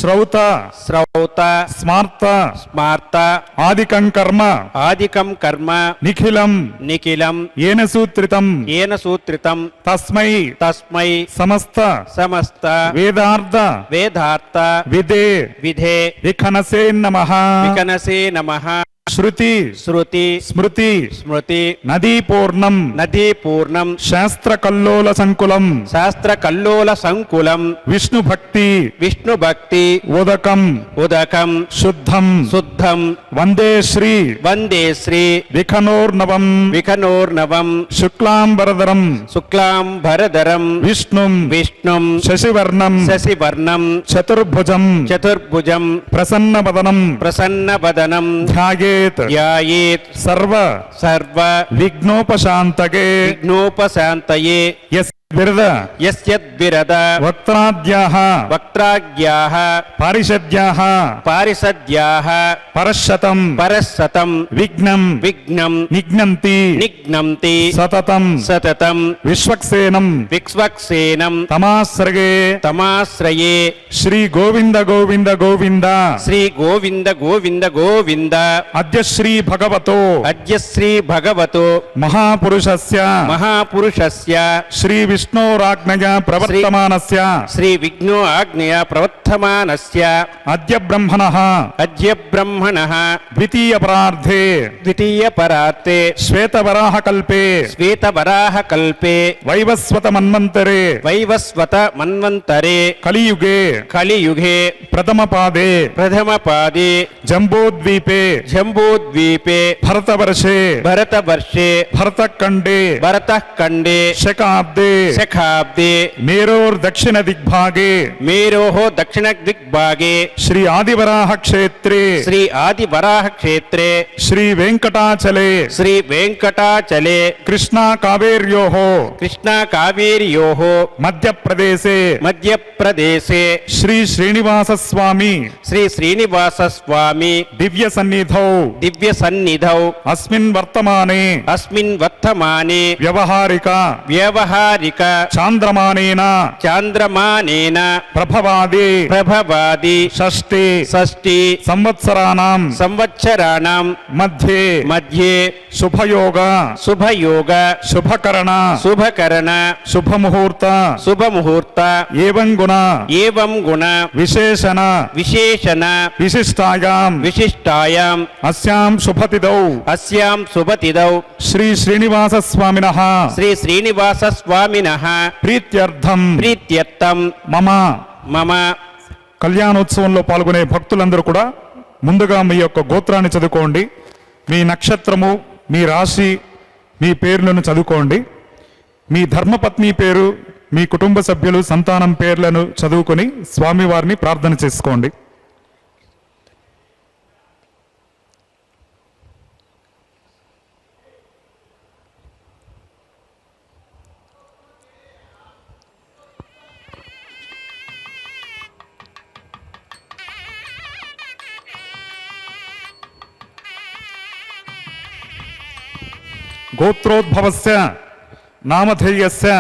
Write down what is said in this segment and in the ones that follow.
श्रौत श्रौत स्मार्त स्मार्त आदिकं कर्म आदिकं कर्म निखिलं निखिलं येन सूत्रितं तस्मै समस्त वेदार्थ विधे विखनसे नमः श्रुति स्मृति नदी पूर्णं शास्त्र कल्लोल संकुलं विष्णु भक्ति उदकं शुद्धं वंदे श्री विखनोर्नवं शुक्लांबरधरं विष्णुं शशिवर्णं चतुर्भुजं प्रसन्नवदनं ध्यायेत् सर्व विघ्नोपशान्तये यस्यद्विरद वक्त्राद्याः पारिषद्याः परशतं विघ्नं निघ्नन्ति सततं विश्वक्सेनं तमाश्रये श्री गोविंद अद्य श्री भगवतो महापुरुषस्य श्री विष्णोराज्ञया श्री विष्णु आज्ञया प्रवर्तमानस्य अद्य ब्रह्मणः द्वितीय परार्थे श्वेतवराहकल्पे वैवस्वत मन्वन्तरे कलियुगे प्रथम पादे जम्बूद्वीपे भरतवर्षे भरतखण्डे शकाब्दे मेरोः दक्षिण दिग्भागे श्री आदिवराह क्षेत्रे श्री वेंकटाचले कृष्णा कावेर्योः मध्यप्रदेशे श्री श्रीनिवास स्वामी दिव्य सन्निधौ अस्मिन् वर्तमाने व्यवहारिक चांद्रमानेन प्रभवादि षष्ठी संवत्सराणां मध्ये शुभयोग शुभकरण शुभमुहूर्त एवं गुण विशेषण विशिष्टायां अस्यां शुभतिथौ श्री श्रीनिवास स्वामिनः प्रीत्यर्थं मम కళ్యాణోత్సవంలో పాల్గొనే భక్తులందరూ కూడా ముందుగా మీ యొక్క గోత్రాన్ని చదువుకోండి. మీ నక్షత్రము, మీ రాశి, మీ పేర్లను చదువుకోండి. మీ ధర్మపత్ని పేరు, మీ కుటుంబ సభ్యులు, సంతానం పేర్లను చదువుకొని స్వామివారిని ప్రార్థన చేసుకోండి. गोत्रोद्भवस्य नामधेयस्य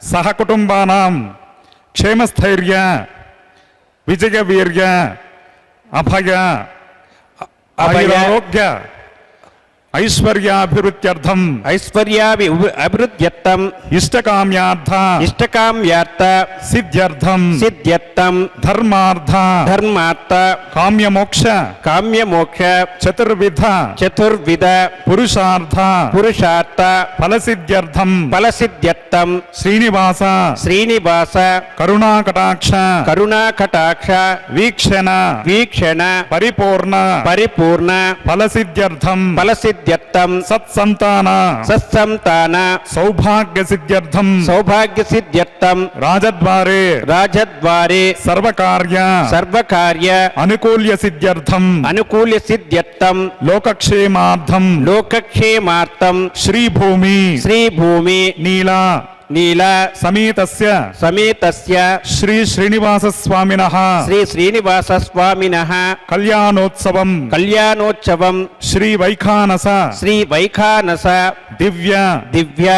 सहकुटुंबानां क्षेमस्थैर्य विजयवीर्य अभय आयुरारोग्य ऐश्वर्याभिवृद्ध्यर्थं इष्टकाम्यार्थ सिद्ध्यर्थं धर्मार्थ काम्यमोक्ष चतुर्विध पुरुषार्थ फलसिद्ध्यर्थं श्रीनिवास करुणाकटाक्ष वीक्षण परिपूर्ण फलसिद्ध्यर्थं सत्संतान सौभाग्य सिद्ध्यर्थं राजद्वारे सर्वकार्य अनुकूल्य सिद्ध्यर्थं लोकक्षेमार्थं श्रीभूमि नीला నీల సమేతస్య సమేతస్య శ్రీ శ్రీనివాస స్వామినః శ్రీ శ్రీనివాస స్వామినః కళ్యాణోత్సవం కళ్యాణోత్సవం శ్రీ వైఖానస శ్రీ వైఖానస దివ్య దివ్య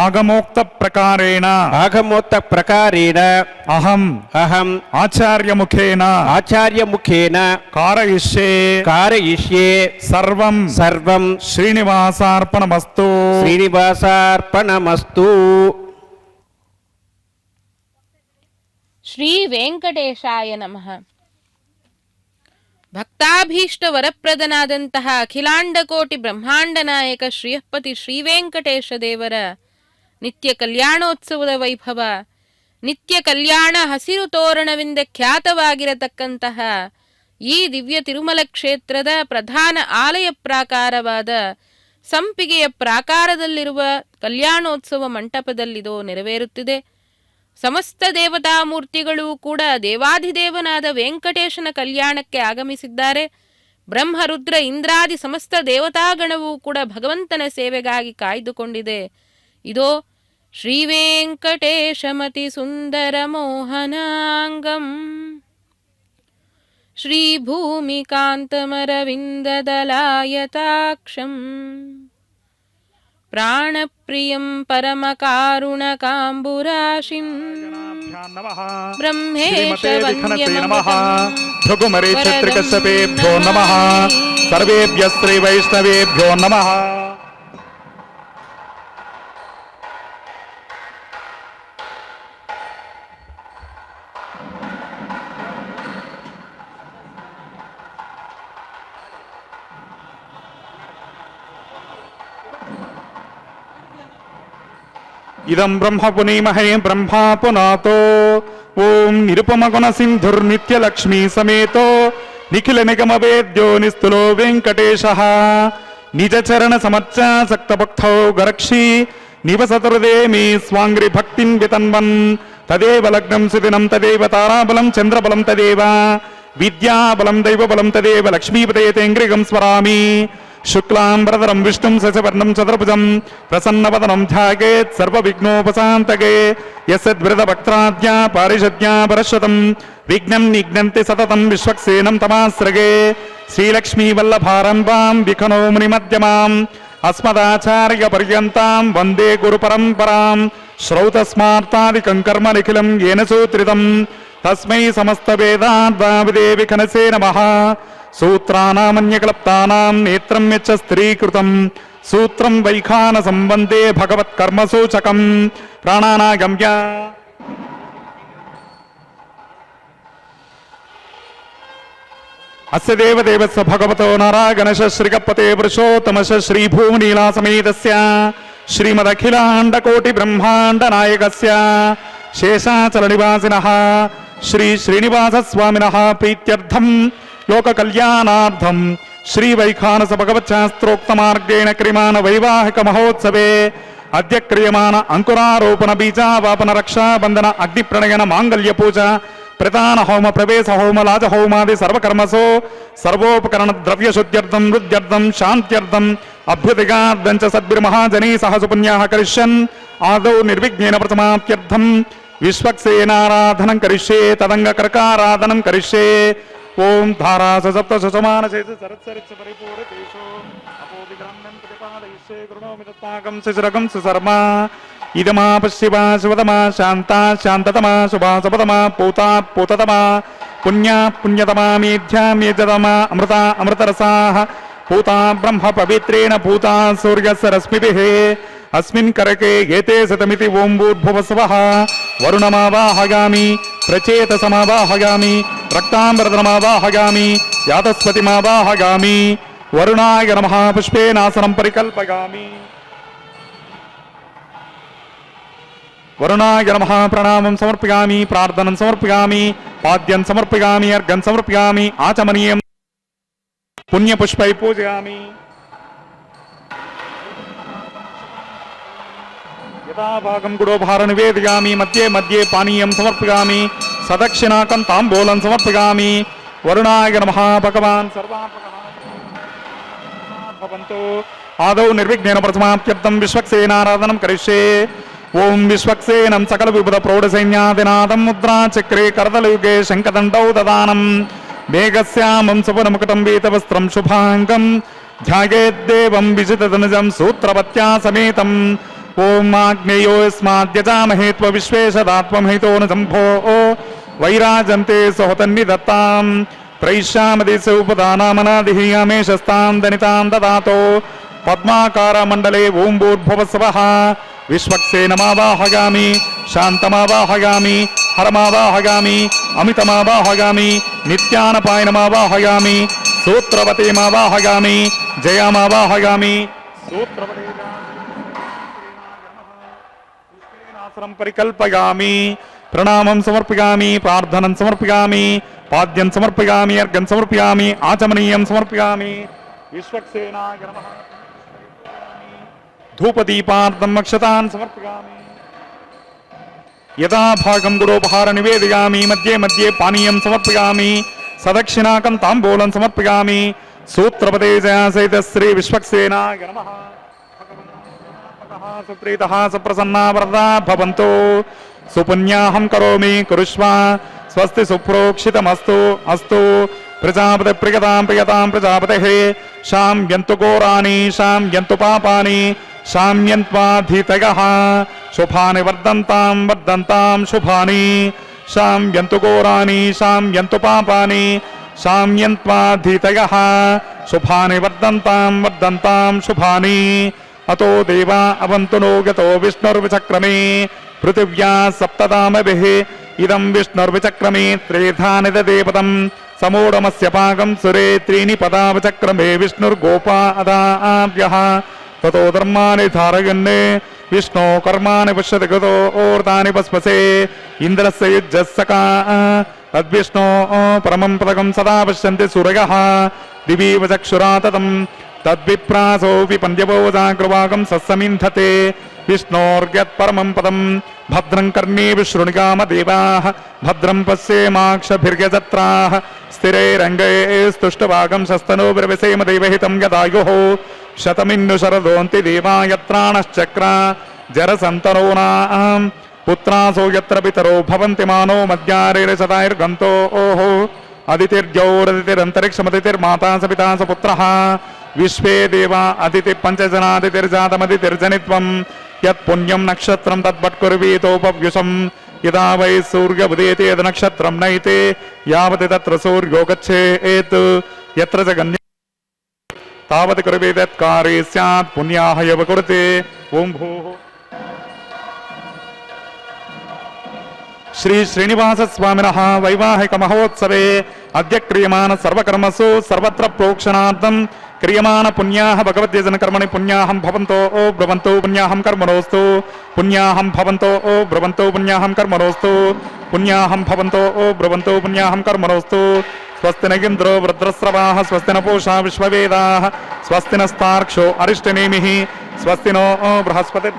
ఆగమోక్త ప్రకారేణ ఆగమోక్త ప్రకారేణ అహం అహం ఆచార్యముఖేన ఆచార్యముఖేన కారయిష్యే కారయిష్యే సర్వం సర్వం శ్రీనివాసార్పణమస్తు. శ్రీనివాసార్పణమస్తు. శ్రీ వెంకటేశాయ ನಮಃ. ಭಕ್ತಾಭೀಷ್ಟ ವರಪ್ರದನಾದಂತಹ ಅಖಿಲಾಂಡಕೋಟಿ ಬ್ರಹ್ಮಾಂಡ ನಾಯಕ ಶ್ರೀಯಪ್ಪತಿ ಶ್ರೀ ವೆಂಕಟೇಶ ದೇವರ ನಿತ್ಯ ಕಲ್ಯಾಣೋತ್ಸವದ ವೈಭವ, ನಿತ್ಯ ಕಲ್ಯಾಣ ಹಸಿರು ತೋರಣವೆಂದ ಖ್ಯಾತವಾಗಿರತಕ್ಕಂತಹ ಈ ದಿವ್ಯ ತಿರುಮಲ ಕ್ಷೇತ್ರದ ಪ್ರಧಾನ ಆಲಯ ಪ್ರಾಕಾರವಾದ ಸಂಪಿಗೆಯ ಪ್ರಾಕಾರದಲ್ಲಿರುವ ಕಲ್ಯಾಣೋತ್ಸವ ಮಂಟಪದಲ್ಲಿದು ನೆರವೇರುತ್ತಿದೆ. ಸಮಸ್ತ ದೇವತಾ ಮೂರ್ತಿಗಳು ಕೂಡ ದೇವಾಧಿದೇವನಾದ ವೆಂಕಟೇಶನ ಕಲ್ಯಾಣಕ್ಕೆ ಆಗಮಿಸಿದ್ದಾರೆ. ಬ್ರಹ್ಮ ರುದ್ರ ಇಂದ್ರಾದಿ ಸಮಸ್ತ ದೇವತಾಗಣವೂ ಕೂಡ ಭಗವಂತನ ಸೇವೆಗಾಗಿ ಕಾಯ್ದುಕೊಂಡಿದೆ. ಇದೋ ಶ್ರೀ ವೆಂಕಟೇಶಮತಿ ಸುಂದರ ಮೋಹನಾಂಗಂ ಶ್ರೀ ಭೂಮಿಕಾಂತಮರವಿಂದದಲಾಯತಾಕ್ಷಂ ಪ್ರಾಣಪ್ರಿಯಂ ಪರಮಕಾರುಣಕಾಂಬುರಾಶಿಂ ಬ್ರಹ್ಮೇಶ ಭೃಗುಮರೀಕ್ಷತ್ರಿಕಶ್ಯಪೇಭ್ಯೋ ನಮಃ. ಸರ್ವೇಭ್ಯಃ ಶ್ರೀ ವೈಷ್ಣವೇಭ್ಯೋ ನಮಃ. ఇదం బ్రహ్మ పునీమహే బ్రహ్మా పునాతో. ఓం నిరుపమగుణ సింధుర్నిత్యలక్ష్మీ సమేతో నిఖిల నిగమ వేద్యో నిస్తులో వెంకటేశః. నిజ చరణ సమర్చాసక్త భక్తౌ గరక్షి నివసతుర్దే మీ స్వాంగ్రి భక్తిం వితన్వన్. తదేవ లగ్నం సుదినం తదేవ తారాబలం చంద్రబలం తదేవ విద్యాబలం దైవబలం తదేవ లక్ష్మీపతేంగ్రిగం స్మరామి. శుక్లాంబరధరం విష్ణుం శశివర్ణం చతుర్భుజం ప్రసన్నవదనం ధ్యాయేత్ సర్వవిఘ్నోపశాంతకే. యస్యద్వృతభక్త్రాద్యా పారిషద్యా పరశ్వతం విఘ్నం నిఘ్నంతి సతతం విశ్వక్సేనం తమాశ్రగే. శ్రీలక్ష్మీవల్లభారంభాం విఖనో మునిమధ్యమాం అస్మదాచార్య పర్యంతాం వందే గురు పరంపరాం. శ్రౌతస్మార్తాదికం కర్మ నిఖిలం ఏన సూత్రితం తస్మై సమస్త వేదాద్వావిదే విఖనసే నమః. సూత్రానామన్యకల్ప్తానాం నేత్రం యచ్చ స్త్రీకృతం సూత్రం వైఖానసం వందే భగవత్కర్మసూచకం. ప్రాణానాగమ్య అస్య దేవదేవస్య భగవతో నారాగణశ శ్రీగపతే పురుషోత్తమశ శ్రీభూమినీలాసమేతస్య శ్రీమదఖిలాండకోటి బ్రహ్మాండ నాయకస్య శేషాచల నివాసినః శ్రీ శ్రీనివాస స్వామినః ప్రీత్యర్థం లోక కళ్యాణార్థం శ్రీ వైఖానస భగవచ్శాస్త్రోక్త మార్గేణ క్రియమాణ వైవాహిక మహోత్సవే అద్య క్రియమాణ అంకురారోపణ బీజావాపన రక్షాబంధన అగ్ని ప్రణయన మాంగళ్య పూజ ప్రధాన హోమ ప్రవేశ హోమ లాజ హోమాది సర్వకర్మసో సర్వోపకరణ ద్రవ్య శుద్ధ్యర్థం వృద్ధ్యర్థం శాంత్యర్థం అభ్యుదిగార్థం చ సద్భిర్మహాజనీ సహ సుపుణ్యాః కరిష్యన్ ఆదౌ నిర్విఘ్నేన ప్రథమాప్యర్థం విశ్వక్సేనారాధనం కరిష్యే తదంగ కర్కారాధనం కరిష్యే. ఓం ధారాస సప్త సుసమానసేతు సరత్సరిత్స పరిపూరతేషు అపోవిగ్రహణం ప్రతిపాదయిష్యే కృణోమి తత్పాకం శిశిరకం సుశర్మా. ఇదమాపశివా శివతమా శాంతా శాంతతమా శుభా శుభతమా పూతా పూతతమా పుణ్యా పుణ్యతమా మేధ్యా మేధ్యతమా అమృతా అమృతరసాః పూతా బ్రహ్మ పవిత్రేణ పూతా సూర్యస్య రశ్మిభిః. అస్మిన్ కరకే ఏతే శతమితి ఓం భూర్భువస్వః. వరుణమావాహయామి ప్రచేతసమావాహయామి రక్తాంబరధనమావాహయామి యాతస్పతిమావాహయామి. వరుణాయ నమః పుష్పేనాసనం పరికల్పయామి. వరుణాయ నమః ప్రణామం సమర్పయామి ప్రార్థనం సమర్పయామి పాద్యం సమర్పయామి అర్ఘం సమర్పయామి ఆచమనీయం పుణ్యపుష్పై పూజయామి. యథాభాగం గుడోభార నివేదయామి మధ్యే మధ్యే పానీయం సమర్పయామి సదక్షిణాకం తాంబూలం సమర్పయామి. వరుణాయ నమః భగవాన్ సర్వాభవంతు. ఆదౌ నిర్విఘ్నేన ప్రథమాప్యర్థం విశ్వక్సేనారాధనం కరిష్యే. ఓం విశ్వక్సేనం సకల విబుధ ప్రౌఢ సైన్యాదినాదం ముద్రా చక్రే కరదలయుగే శంఖదండౌ దదానం మేఘశ్యామం సువర్ణముకుటం వీతవస్త్రం శుభాంగం ధ్యాయేద్దేవం విజితధనుజం సూత్రవత్యా సమేతం ఓం ఆగ్నేయో యస్మాద్యజామహే త్వ విశ్వేశదాత్మహితోనుజంభో వైరాజంతే సుహతన్నిదత్తాం త్రైష్యామదిశ ఉపదానామనాదిః అమేషస్తాం దనితాం దదాతో పద్మాకారమండలే ఓం భూర్భువస్వః విశ్వక్సేనమావాహగామి శాంతమావాహగామి హరమావాహగామి అమితమావాహగామి నిత్యానపాయనమావాహగామి సూత్రవతీమావాహగామి జయమావాహగామి సూత్రవతీనాశ్రం పరికల్పయామి ప్రణామం సమర్పయామి ప్రార్థనం సమర్పయామి పాద్యం సమర్పయామి అర్ఘం సమర్పయామి ఆచమనీయం సమర్పయామి విశ్వక్సేనాయ నమః ధూపదీపార్థం అక్షతాన్ సమర్పయామి యథా భాగం గురోపహార నివేదయామి మధ్యే మధ్యే పానీయం సమర్పయామి సదక్షిణాకం తాంబూలం సమర్పయామి సూత్రపదే జయాసైత శ్రీ విశ్వక్సేనాయ నమః సుప్రీతః సుప్రసన్నా వరదా భవంతు సుపుణ్యాహం కరోమి కురుష్వ స్వస్తి సుప్రోక్షితమస్తు అస్తు ప్రజాపతి ప్రియతాం ప్రియతాం ప్రజాపతిః శామ్యంతు ఘోరాణి శామ్యంతు పాపాని శామ్యంత్వాధీతయః శుభాని వర్ధంతాం వర్ధంతాం శుభాని శామ్యంతు ఘోరాణి శామ్యంతు పాపాని శామ్యంత్వాధీతయః శుభాని వర్ధంతాం వర్ధంతాం శుభాని అతో దేవా అవంతు నో గతో విష్ణుర్విచక్రమే పృథివ్యా సప్తదామభిః ఇదం విష్ణుర్విచక్రమే త్రేధా నిదదేపదం సమూఢమస్య పాకం సురే త్రీని పదా విచక్రమే విష్ణుర్గోపా అదాభ్యః తతో ధర్మాని ధారయన్నే విష్ణో కర్మాణి పశ్యతి గతో ఓర్తాని పస్పసే ఇంద్రస్య యుజ్జస్సకా తద్విష్ణో పరమం పదకం సదా పశ్యంతి సూరయః దివీవ చక్షురా తతం తద్విప్రాసోపి పంద్యవోజాగ్రవాగం సస్సమింధతే విష్ణోర్యత్పరమం పదం భద్రం కర్ణేభి శృణుగామ దేవాః భద్రం పశ్యేమాక్షభిర్యజత్రాః స్థిరైరంగైస్తుష్టవాగం శస్తనోభిర్విసేమ దేవహితం యదాయుః శతమిన్ను శరదోంతి దేవాయత్రాణశ్చక్ర జరసంతనోనాం పుత్రాసో యత్ర పితరో భవంతి మానో మధ్యారైరశతాైర్గంతో ఓహో అదితిర్జౌరదితిరంతరిక్షమదితిర్మాతా సపితా స పుత్రః విశ్వే దేవా అదితి పంచజనాదితిర్జాతమదితిర్జనిత్వం యత్పుణ్యం నక్షత్రం తద్భట్కుర్వీతోపవ్యుషం యదా వై సూర్య ఉదేతి యద్ నక్షత్రం నైతే యావతి తత్ర సూర్యో గచ్చేత్ యత్ర చ గణ్య తావత్ కుర్వేదత్కారే స్యాత్ పుణ్యాః యవ కురుతే ఓం భూః శ్రీ శ్రీనివాస స్వామినః వైవాహిక మహోత్సవే అద్య క్రియమాన సర్వకర్మసు సర్వత్ర ప్రోక్షణార్థం క్రియమాన పుణ్యాః భగవద్యజన కర్మణి పుణ్యాహం భవంతో ఓ బ్రవంతో పుణ్యాహం కర్మణోస్తు పుణ్యాహం భవంతో ఓ బ్రవంతో పుణ్యాహం కర్మణోస్తు పుణ్యాహం భవంతో ఓ బ్రవంతో పుణ్యాహం కర్మణోస్తు స్వస్తి నగింద్రో వృద్రస్రవాః స్వస్తి న పూషా విశ్వవేదాః స్వస్తి నస్తార్క్ష్యో అరిష్టనేమిః స్వస్తి నో బృహస్పతి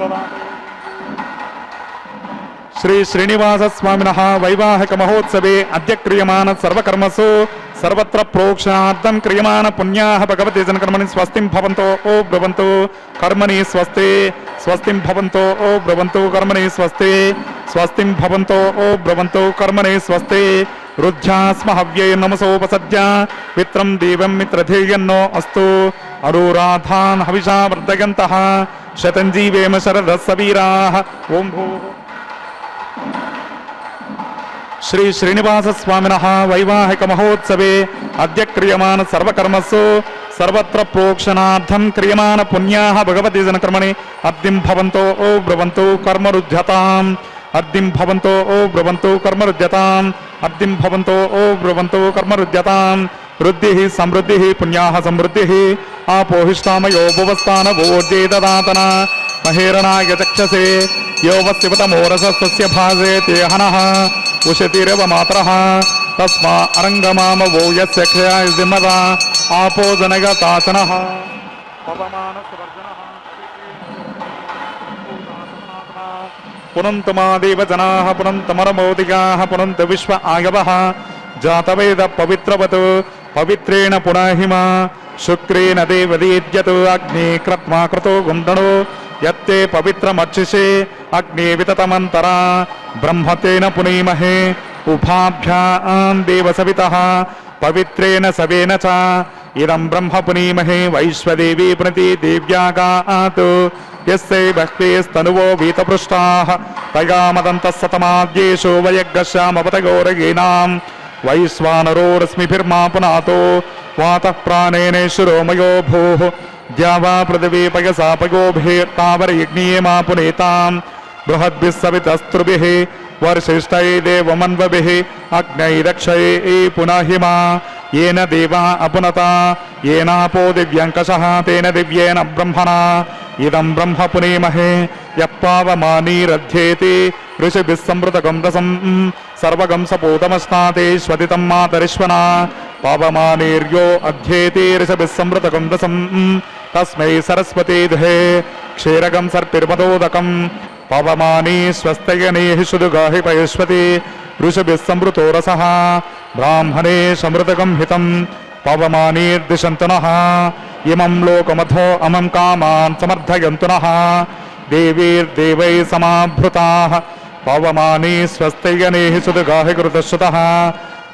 శ్రీ శ్రీనివాస స్వామినః వైవాహిక మహోత్సవే అద్య క్రియమాన సర్వకర్మసు సర్వత్ర ప్రోక్షణార్థం క్రియమాన పుణ్యాః భగవద్యజన కర్మణి స్వస్తిం భవంతో ఓ బ్రవంతో కర్మణి స్వస్తి స్వస్తిం భవంతో ఓ బ్రవంతో కర్మణి స్వస్తి స్వస్తిం భవంతో ఓ బ్రవంతో కర్మణి స్వస్తి రుధ్యాస్మ హవ్యై నమసోపసద్య పిత్రం దేవం మిత్రధేయన్నో అస్తు అరురాధాన్ హవిషా వర్ధయంతః శతంజీవేమ శరదః సవీరాః ఓం భూః శ్రీ శ్రీనివాస స్వామినః వైవాహిక మహోత్సవే అద్య క్రియమాన సర్వకర్మసు సర్వత్ర ప్రోక్షణార్థం క్రియమాన పుణ్యాః భగవద్యజన కర్మణి అద్దిం భవంతో ఓ బ్రవంతో కర్మరుధ్యతాం అద్దిం భవంతో ఓ బ్రవంతో కర్మరుధ్యతాం అద్దిం భవంతో ఓ బ్రవంతో కర్మరుధ్యతాం వృద్ధిః సమృద్ధిః పుణ్యాః సమృద్ధిః ఆపోహిష్టామయో భువస్థాన భోజ్యే దదాతన మహేరణాయ చక్షసే యోవస్తిపతమోరసస్య భాసే తేహనః ఉషతిరవ మాతరః తస్మా అరంగమామవో యస్య క్షయాయుర్దిమదా ఆపో జనగతాచనః పునంతు మా దేవజనాః పునంతమరమోదిగాః పునంతు విశ్వ ఆగవః జాతవేద పవిత్రవత్ పవిత్రేణ పునః హిమ శుక్రేణ దేవదీద్యత్ అగ్ని క్రత్మా కృతో గుండణో ಯತ್ತೇ ಪವಿತ್ರಮರ್ಚಿಷೆ ಅಗ್ನಿ ವಿತತಮಂತರ ಬ್ರಹ್ಮತೇನ ಪುನೀಮಹೇ ಉಭಾಭ್ಯಾಂ ದೇವಸವಿತಃ ಪವಿತ್ರೇಣ ಸವೇನ ಚ ಇದಂ ಬ್ರಹ್ಮ ಪುನೀಮಹೇ ವೈಶ್ವದೇವಿ ಪ್ರಣತಿ ದೇವ್ಯಾಗಾತ್ ಯಸ್ಯೈ ಭಕ್ತೇಸ್ತನುವೋ ವೀತಪೃಷ್ಟಾಃ ತಯಾಮದಂತಃ ಸತಮಾದ್ಯೇಷು ವಯಗ್ಗಶ್ಯಾಮಪತಗೌರಗೀನಾಂ ವೈಶ್ವಾನರೋರಸ್ಮಿಭಿರ್ಮಾ ಪುನಾತೋ ವಾತಃ ಪ್ರಾಣೇನೇಶ್ವರೋ ಮಯೋ ಭೂಃ ದ್ಯಾವಾ ಪೃಥಿವೀ ಪಯಸಾ ಪಯೋಭಿರ್ತಾವರಯಜ್ಞೀಯಮಾ ಪುನೇತಾಂ ಬೃಹದ್ಭಿಃ ಸವಿತಸ್ತ್ರುಭಿಃ वर्षिष्ठै देवमन्वभिः अग्नैरक्षये पुनहिमा येन देवा अपुनता येनापो दिव्यङ्कषः तेन दिव्येन ब्रह्मणा इदं ब्रह्म पुनीमहे यप्पावमानीरध्येति ऋषिभिः संवृतकं रसं सर्वगं सपूतमस्ताते स्वदितं मातरिश्वना पावमानीर्यो अध्येति ऋषिभिः संवृतकं रसं तस्मै सरस्वती दुहे क्षीरकं सर्पिर्मदोदकम् पवमानी स्वस्तयनेहि सुदुगाहि पयस्वती ऋषभिः संवृतो रसः ब्राह्मणे समृतकं हितं पवमानीर्दिशन्तु नः इमं लोकमथो अमं कामान् समर्थयन्तु नः देवीर्देवैः समाभृताः पवमानी स्वस्तयनेहि सुदुगाहि कृतश्रुतः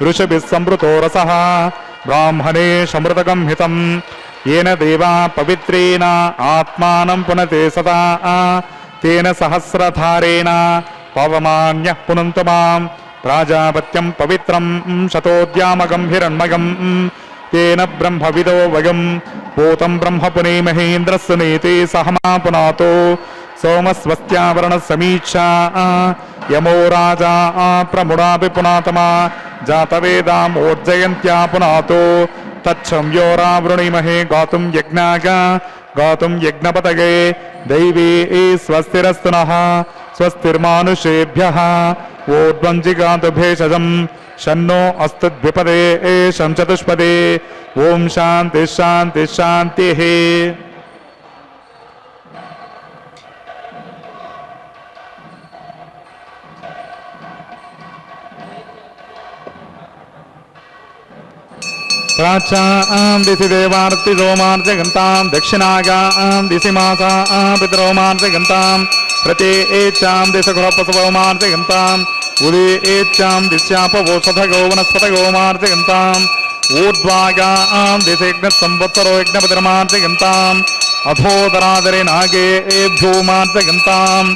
ऋषभिः संवृतो रसः ब्राह्मणे समृतकं हितं येन देवा पवित्रेण आत्मानं पुनते सदा तेन सहस्रधारेण पवमान्यः पुनन्तु मां प्राजापत्यं पवित्रं शतोद्यामकं हिरण्मयं तेन ब्रह्मविदो वयं भूतं ब्रह्म पुनीमहेन्द्रस्य नीति सहमा पुनातो सोमस्वस्त्यावरणसमीक्षा यमो राजा प्रमुडापि पुनातमा जातवेदामोर्जयन्त्या पुनातो तच्छं यो रावृणीमहे गातुं यज्ञाय गातुं यज्ञपतये दैवी स्वस्तिरस्तु नः स्वस्तिर्मानुषेभ्यः ऊर्ध्वञ्जिगातु भेषजं शन्नो अस्तु द्विपदे शं चतुष्पदे ॐ शान्तिः शान्तिः शान्तिः प्राचां दिशि देवार्तिरोमार्जगन्तां दक्षिणायां दिशि मासां पितरोमार्जगन्तां प्रति एच्चां दिशगृहपशवोमार्जगन्ताम् उदे एच्चां दिश्यापवोषधगो वनस्पतगोमार्जगन्ताम् ऊर्ध्वायां दिशेग्नसंवत्सरो यज्ञपतिर्मार्जगन्ताम् अधोदरादरे नागे एभ्योमार्जगन्ताम्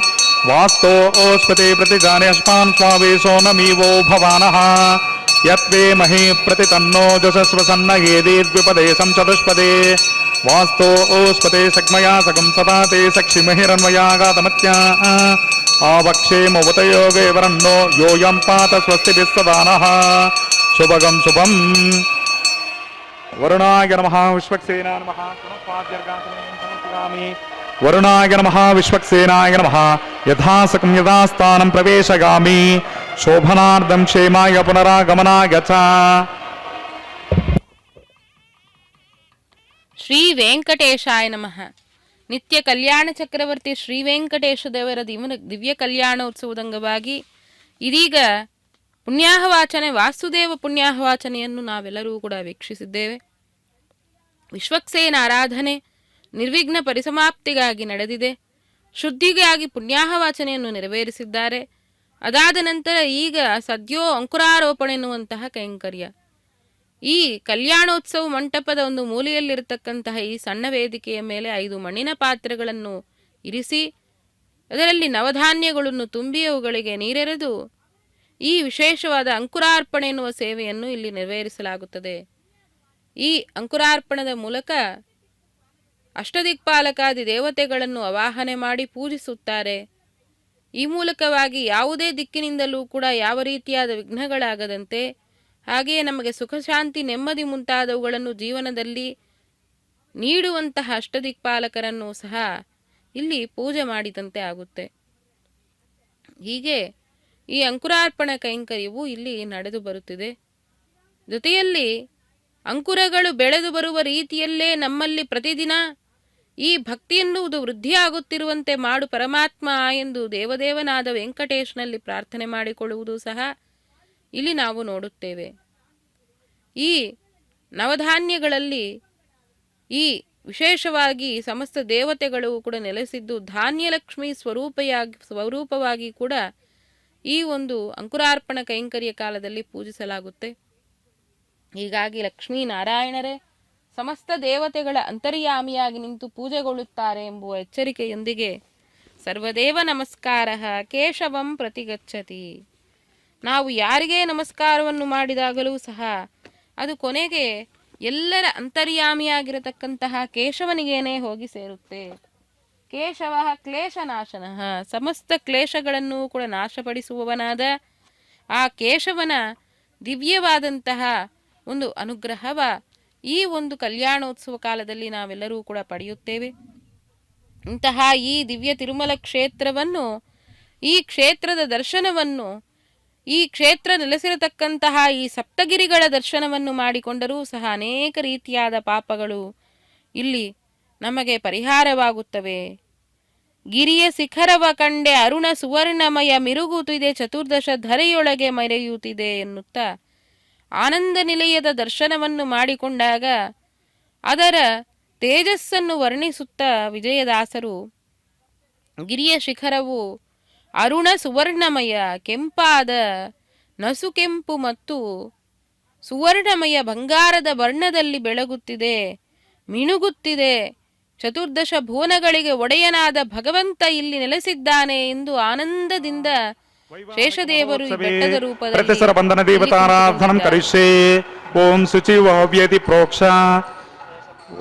वास्तो ओस्पते प्रतिजाने अश्मान् स्वावेशो नमीवो भवानः यत्वे महे प्रति तन्नो जशस्वसन्न येदेद्विपदे सं चतुष्पदे वास्तो ओस्पते सक्मया सकं सदा ते सक्षिमहिरन्वयागातमत्या आवक्षेमवतयो वेवरन्नो योऽयं पात स्वस्तिभिः सदा नः शुभगं शुभम् वरुणाय नमः विश्वक्सेनाय नमः समर्पयामि वरुणाय नमः विश्वक्सेनाय नमः यथासकं यथास्थानं प्रवेशयामि शोभनार्धं क्षेमाय पुनरागमनाय च ಶ್ರೀ ವೆಂಕಟೇಶಾಯ ನಮಃ. ನಿತ್ಯ ಕಲ್ಯಾಣ ಚಕ್ರವರ್ತಿ ಶ್ರೀ ವೆಂಕಟೇಶ ದೇವರ ದಿವ್ಯ ಕಲ್ಯಾಣೋತ್ಸವದ ಅಂಗವಾಗಿ ಇದೀಗ ಪುಣ್ಯಾಹವಾಚನೆ ವಾಸುದೇವ ಪುಣ್ಯಾಹವಾಚನೆಯನ್ನು ನಾವೆಲ್ಲರೂ ಕೂಡ ವೀಕ್ಷಿಸಿದ್ದೇವೆ. ವಿಶ್ವಕ್ಸೇನ ಆರಾಧನೆ ನಿರ್ವಿಘ್ನ ಪರಿಸಮಾಪ್ತಿಗಾಗಿ ನಡೆದಿದೆ. ಶುದ್ಧಿಗಾಗಿ ಪುಣ್ಯಾಹವಾಚನೆಯನ್ನು ನೆರವೇರಿಸಿದ್ದಾರೆ. ಅದಾದ ನಂತರ ಈಗ ಸದ್ಯೋ ಅಂಕುರಾರೋಪಣೆ ಎನ್ನುವಂತಹ ಕೈಂಕರ್ಯ. ಈ ಕಲ್ಯಾಣೋತ್ಸವ ಮಂಟಪದ ಒಂದು ಮೂಲೆಯಲ್ಲಿರತಕ್ಕಂತಹ ಈ ಸಣ್ಣ ವೇದಿಕೆಯ ಮೇಲೆ 5 ಮಣ್ಣಿನ ಪಾತ್ರೆಗಳನ್ನು ಇರಿಸಿ ಅದರಲ್ಲಿ ನವಧಾನ್ಯಗಳನ್ನು ತುಂಬಿ ಅವುಗಳಿಗೆ ನೀರೆರೆದು ಈ ವಿಶೇಷವಾದ ಅಂಕುರಾರ್ಪಣೆ ಎನ್ನುವ ಸೇವೆಯನ್ನು ಇಲ್ಲಿ ನೆರವೇರಿಸಲಾಗುತ್ತದೆ. ಈ ಅಂಕುರಾರ್ಪಣದ ಮೂಲಕ ಅಷ್ಟದಿಕ್ಪಾಲಕಾದಿ ದೇವತೆಗಳನ್ನು ಆವಾಹನೆ ಮಾಡಿ ಪೂಜಿಸುತ್ತಾರೆ. ಈ ಮೂಲಕವಾಗಿ ಯಾವುದೇ ದಿಕ್ಕಿನಿಂದಲೂ ಕೂಡ ಯಾವ ರೀತಿಯಾದ ವಿಘ್ನಗಳಾಗದಂತೆ, ಹಾಗೆಯೇ ನಮಗೆ ಸುಖ ಶಾಂತಿ ನೆಮ್ಮದಿ ಮುಂತಾದವುಗಳನ್ನು ಜೀವನದಲ್ಲಿ ನೀಡುವಂತಹ ಅಷ್ಟದಿಕ್ಪಾಲಕರನ್ನು ಸಹ ಇಲ್ಲಿ ಪೂಜೆ ಮಾಡಿದಂತೆ ಆಗುತ್ತೆ. ಹೀಗೆ ಈ ಅಂಕುರಾರ್ಪಣೆ ಕೈಂಕರ್ಯವು ಇಲ್ಲಿ ನಡೆದು ಬರುತ್ತಿದೆ. ಜೊತೆಯಲ್ಲಿ ಅಂಕುರಗಳು ಬೆಳೆದು ಬರುವ ರೀತಿಯಲ್ಲೇ ನಮ್ಮಲ್ಲಿ ಪ್ರತಿದಿನ ಈ ಭಕ್ತಿಯೆನ್ನುವುದು ವೃದ್ಧಿಯಾಗುತ್ತಿರುವಂತೆ ಮಾಡು ಪರಮಾತ್ಮ ಎಂದು ದೇವದೇವನಾದ ವೆಂಕಟೇಶನಲ್ಲಿ ಪ್ರಾರ್ಥನೆ ಮಾಡಿಕೊಳ್ಳುವುದು ಸಹ ಇಲ್ಲಿ ನಾವು ನೋಡುತ್ತೇವೆ. ಈ ನವಧಾನ್ಯಗಳಲ್ಲಿ ಈ ವಿಶೇಷವಾಗಿ ಸಮಸ್ತ ದೇವತೆಗಳು ಕೂಡ ನೆಲೆಸಿದ್ದು ಧಾನ್ಯಲಕ್ಷ್ಮಿ ಸ್ವರೂಪವಾಗಿ ಕೂಡ ಈ ಒಂದು ಅಂಕುರಾರ್ಪಣ ಕೈಂಕರ್ಯ ಕಾಲದಲ್ಲಿ ಪೂಜಿಸಲಾಗುತ್ತೆ. ಹೀಗಾಗಿ ಲಕ್ಷ್ಮೀನಾರಾಯಣರೇ ಸಮಸ್ತ ದೇವತೆಗಳ ಅಂತರ್ಯಾಮಿಯಾಗಿ ನಿಂತು ಪೂಜೆಗೊಳ್ಳುತ್ತಾರೆ ಎಂಬುವ ಎಚ್ಚರಿಕೆಯೊಂದಿಗೆ ಸರ್ವದೇವ ನಮಸ್ಕಾರ ಕೇಶವಂ ಪ್ರತಿಗಚ್ಚತಿ. ನಾವು ಯಾರಿಗೇ ನಮಸ್ಕಾರವನ್ನು ಮಾಡಿದಾಗಲೂ ಸಹ ಅದು ಕೊನೆಗೆ ಎಲ್ಲರ ಅಂತರ್ಯಾಮಿಯಾಗಿರತಕ್ಕಂತಹ ಕೇಶವನಿಗೇನೆ ಹೋಗಿ ಸೇರುತ್ತೆ. ಕೇಶವ ಕ್ಲೇಶನಾಶನ, ಸಮಸ್ತ ಕ್ಲೇಶಗಳನ್ನು ಕೂಡ ನಾಶಪಡಿಸುವವನಾದ ಆ ಕೇಶವನ ದಿವ್ಯವಾದಂತಹ ಒಂದು ಅನುಗ್ರಹವ ಈ ಒಂದು ಕಲ್ಯಾಣೋತ್ಸವ ಕಾಲದಲ್ಲಿ ನಾವೆಲ್ಲರೂ ಕೂಡ ಪಡೆಯುತ್ತೇವೆ. ಇಂತಹ ಈ ದಿವ್ಯ ತಿರುಮಲ ಕ್ಷೇತ್ರವನ್ನು, ಈ ಕ್ಷೇತ್ರದ ದರ್ಶನವನ್ನು, ಈ ಕ್ಷೇತ್ರ ನೆಲೆಸಿರತಕ್ಕಂತಹ ಈ ಸಪ್ತಗಿರಿಗಳ ದರ್ಶನವನ್ನು ಮಾಡಿಕೊಂಡರೂ ಸಹ ಅನೇಕ ರೀತಿಯಾದ ಪಾಪಗಳು ಇಲ್ಲಿ ನಮಗೆ ಪರಿಹಾರವಾಗುತ್ತವೆ. ಗಿರಿಯ ಶಿಖರವ ಕಂಡೆ ಅರುಣ ಸುವರ್ಣಮಯ ಮಿರುಗುತ್ತಿದೆ ಚತುರ್ದಶ ಧರೆಯೊಳಗೆ ಮರೆಯುತ್ತಿದೆ ಎನ್ನುತ್ತಾ ಆನಂದ ನಿಲಯದ ದರ್ಶನವನ್ನು ಮಾಡಿಕೊಂಡಾಗ ಅದರ ತೇಜಸ್ಸನ್ನು ವರ್ಣಿಸುತ್ತಾ ವಿಜಯದಾಸರು ಗಿರಿಯ ಶಿಖರವು ಅರುಣ ಸುವರ್ಣಮಯ, ಕೆಂಪಾದ ನಸುಕೆಂಪು ಮತ್ತು ಸುವರ್ಣಮಯ ಬಂಗಾರದ ವರ್ಣದಲ್ಲಿ ಬೆಳಗುತ್ತಿದೆ, ಮಿಣುಗುತ್ತಿದೆ, ಚತುರ್ದಶ ಭುವನಗಳಿಗೆ ಒಡೆಯನಾದ ಭಗವಂತ ಇಲ್ಲಿ ನೆಲೆಸಿದ್ದಾನೆ ಎಂದು ಆನಂದದಿಂದ ಶೇಷದೇವರು ಈ ಬೆಟ್ಟದ ಪ್ರತಿಸರ ಬಂಧನ ದೇವತಾರಾಧನಂ ಕರಿಷ್ಯೆ. ಓಂ ಶುಚಿವ್ಯತಿ ಪ್ರೋಕ್ಷ.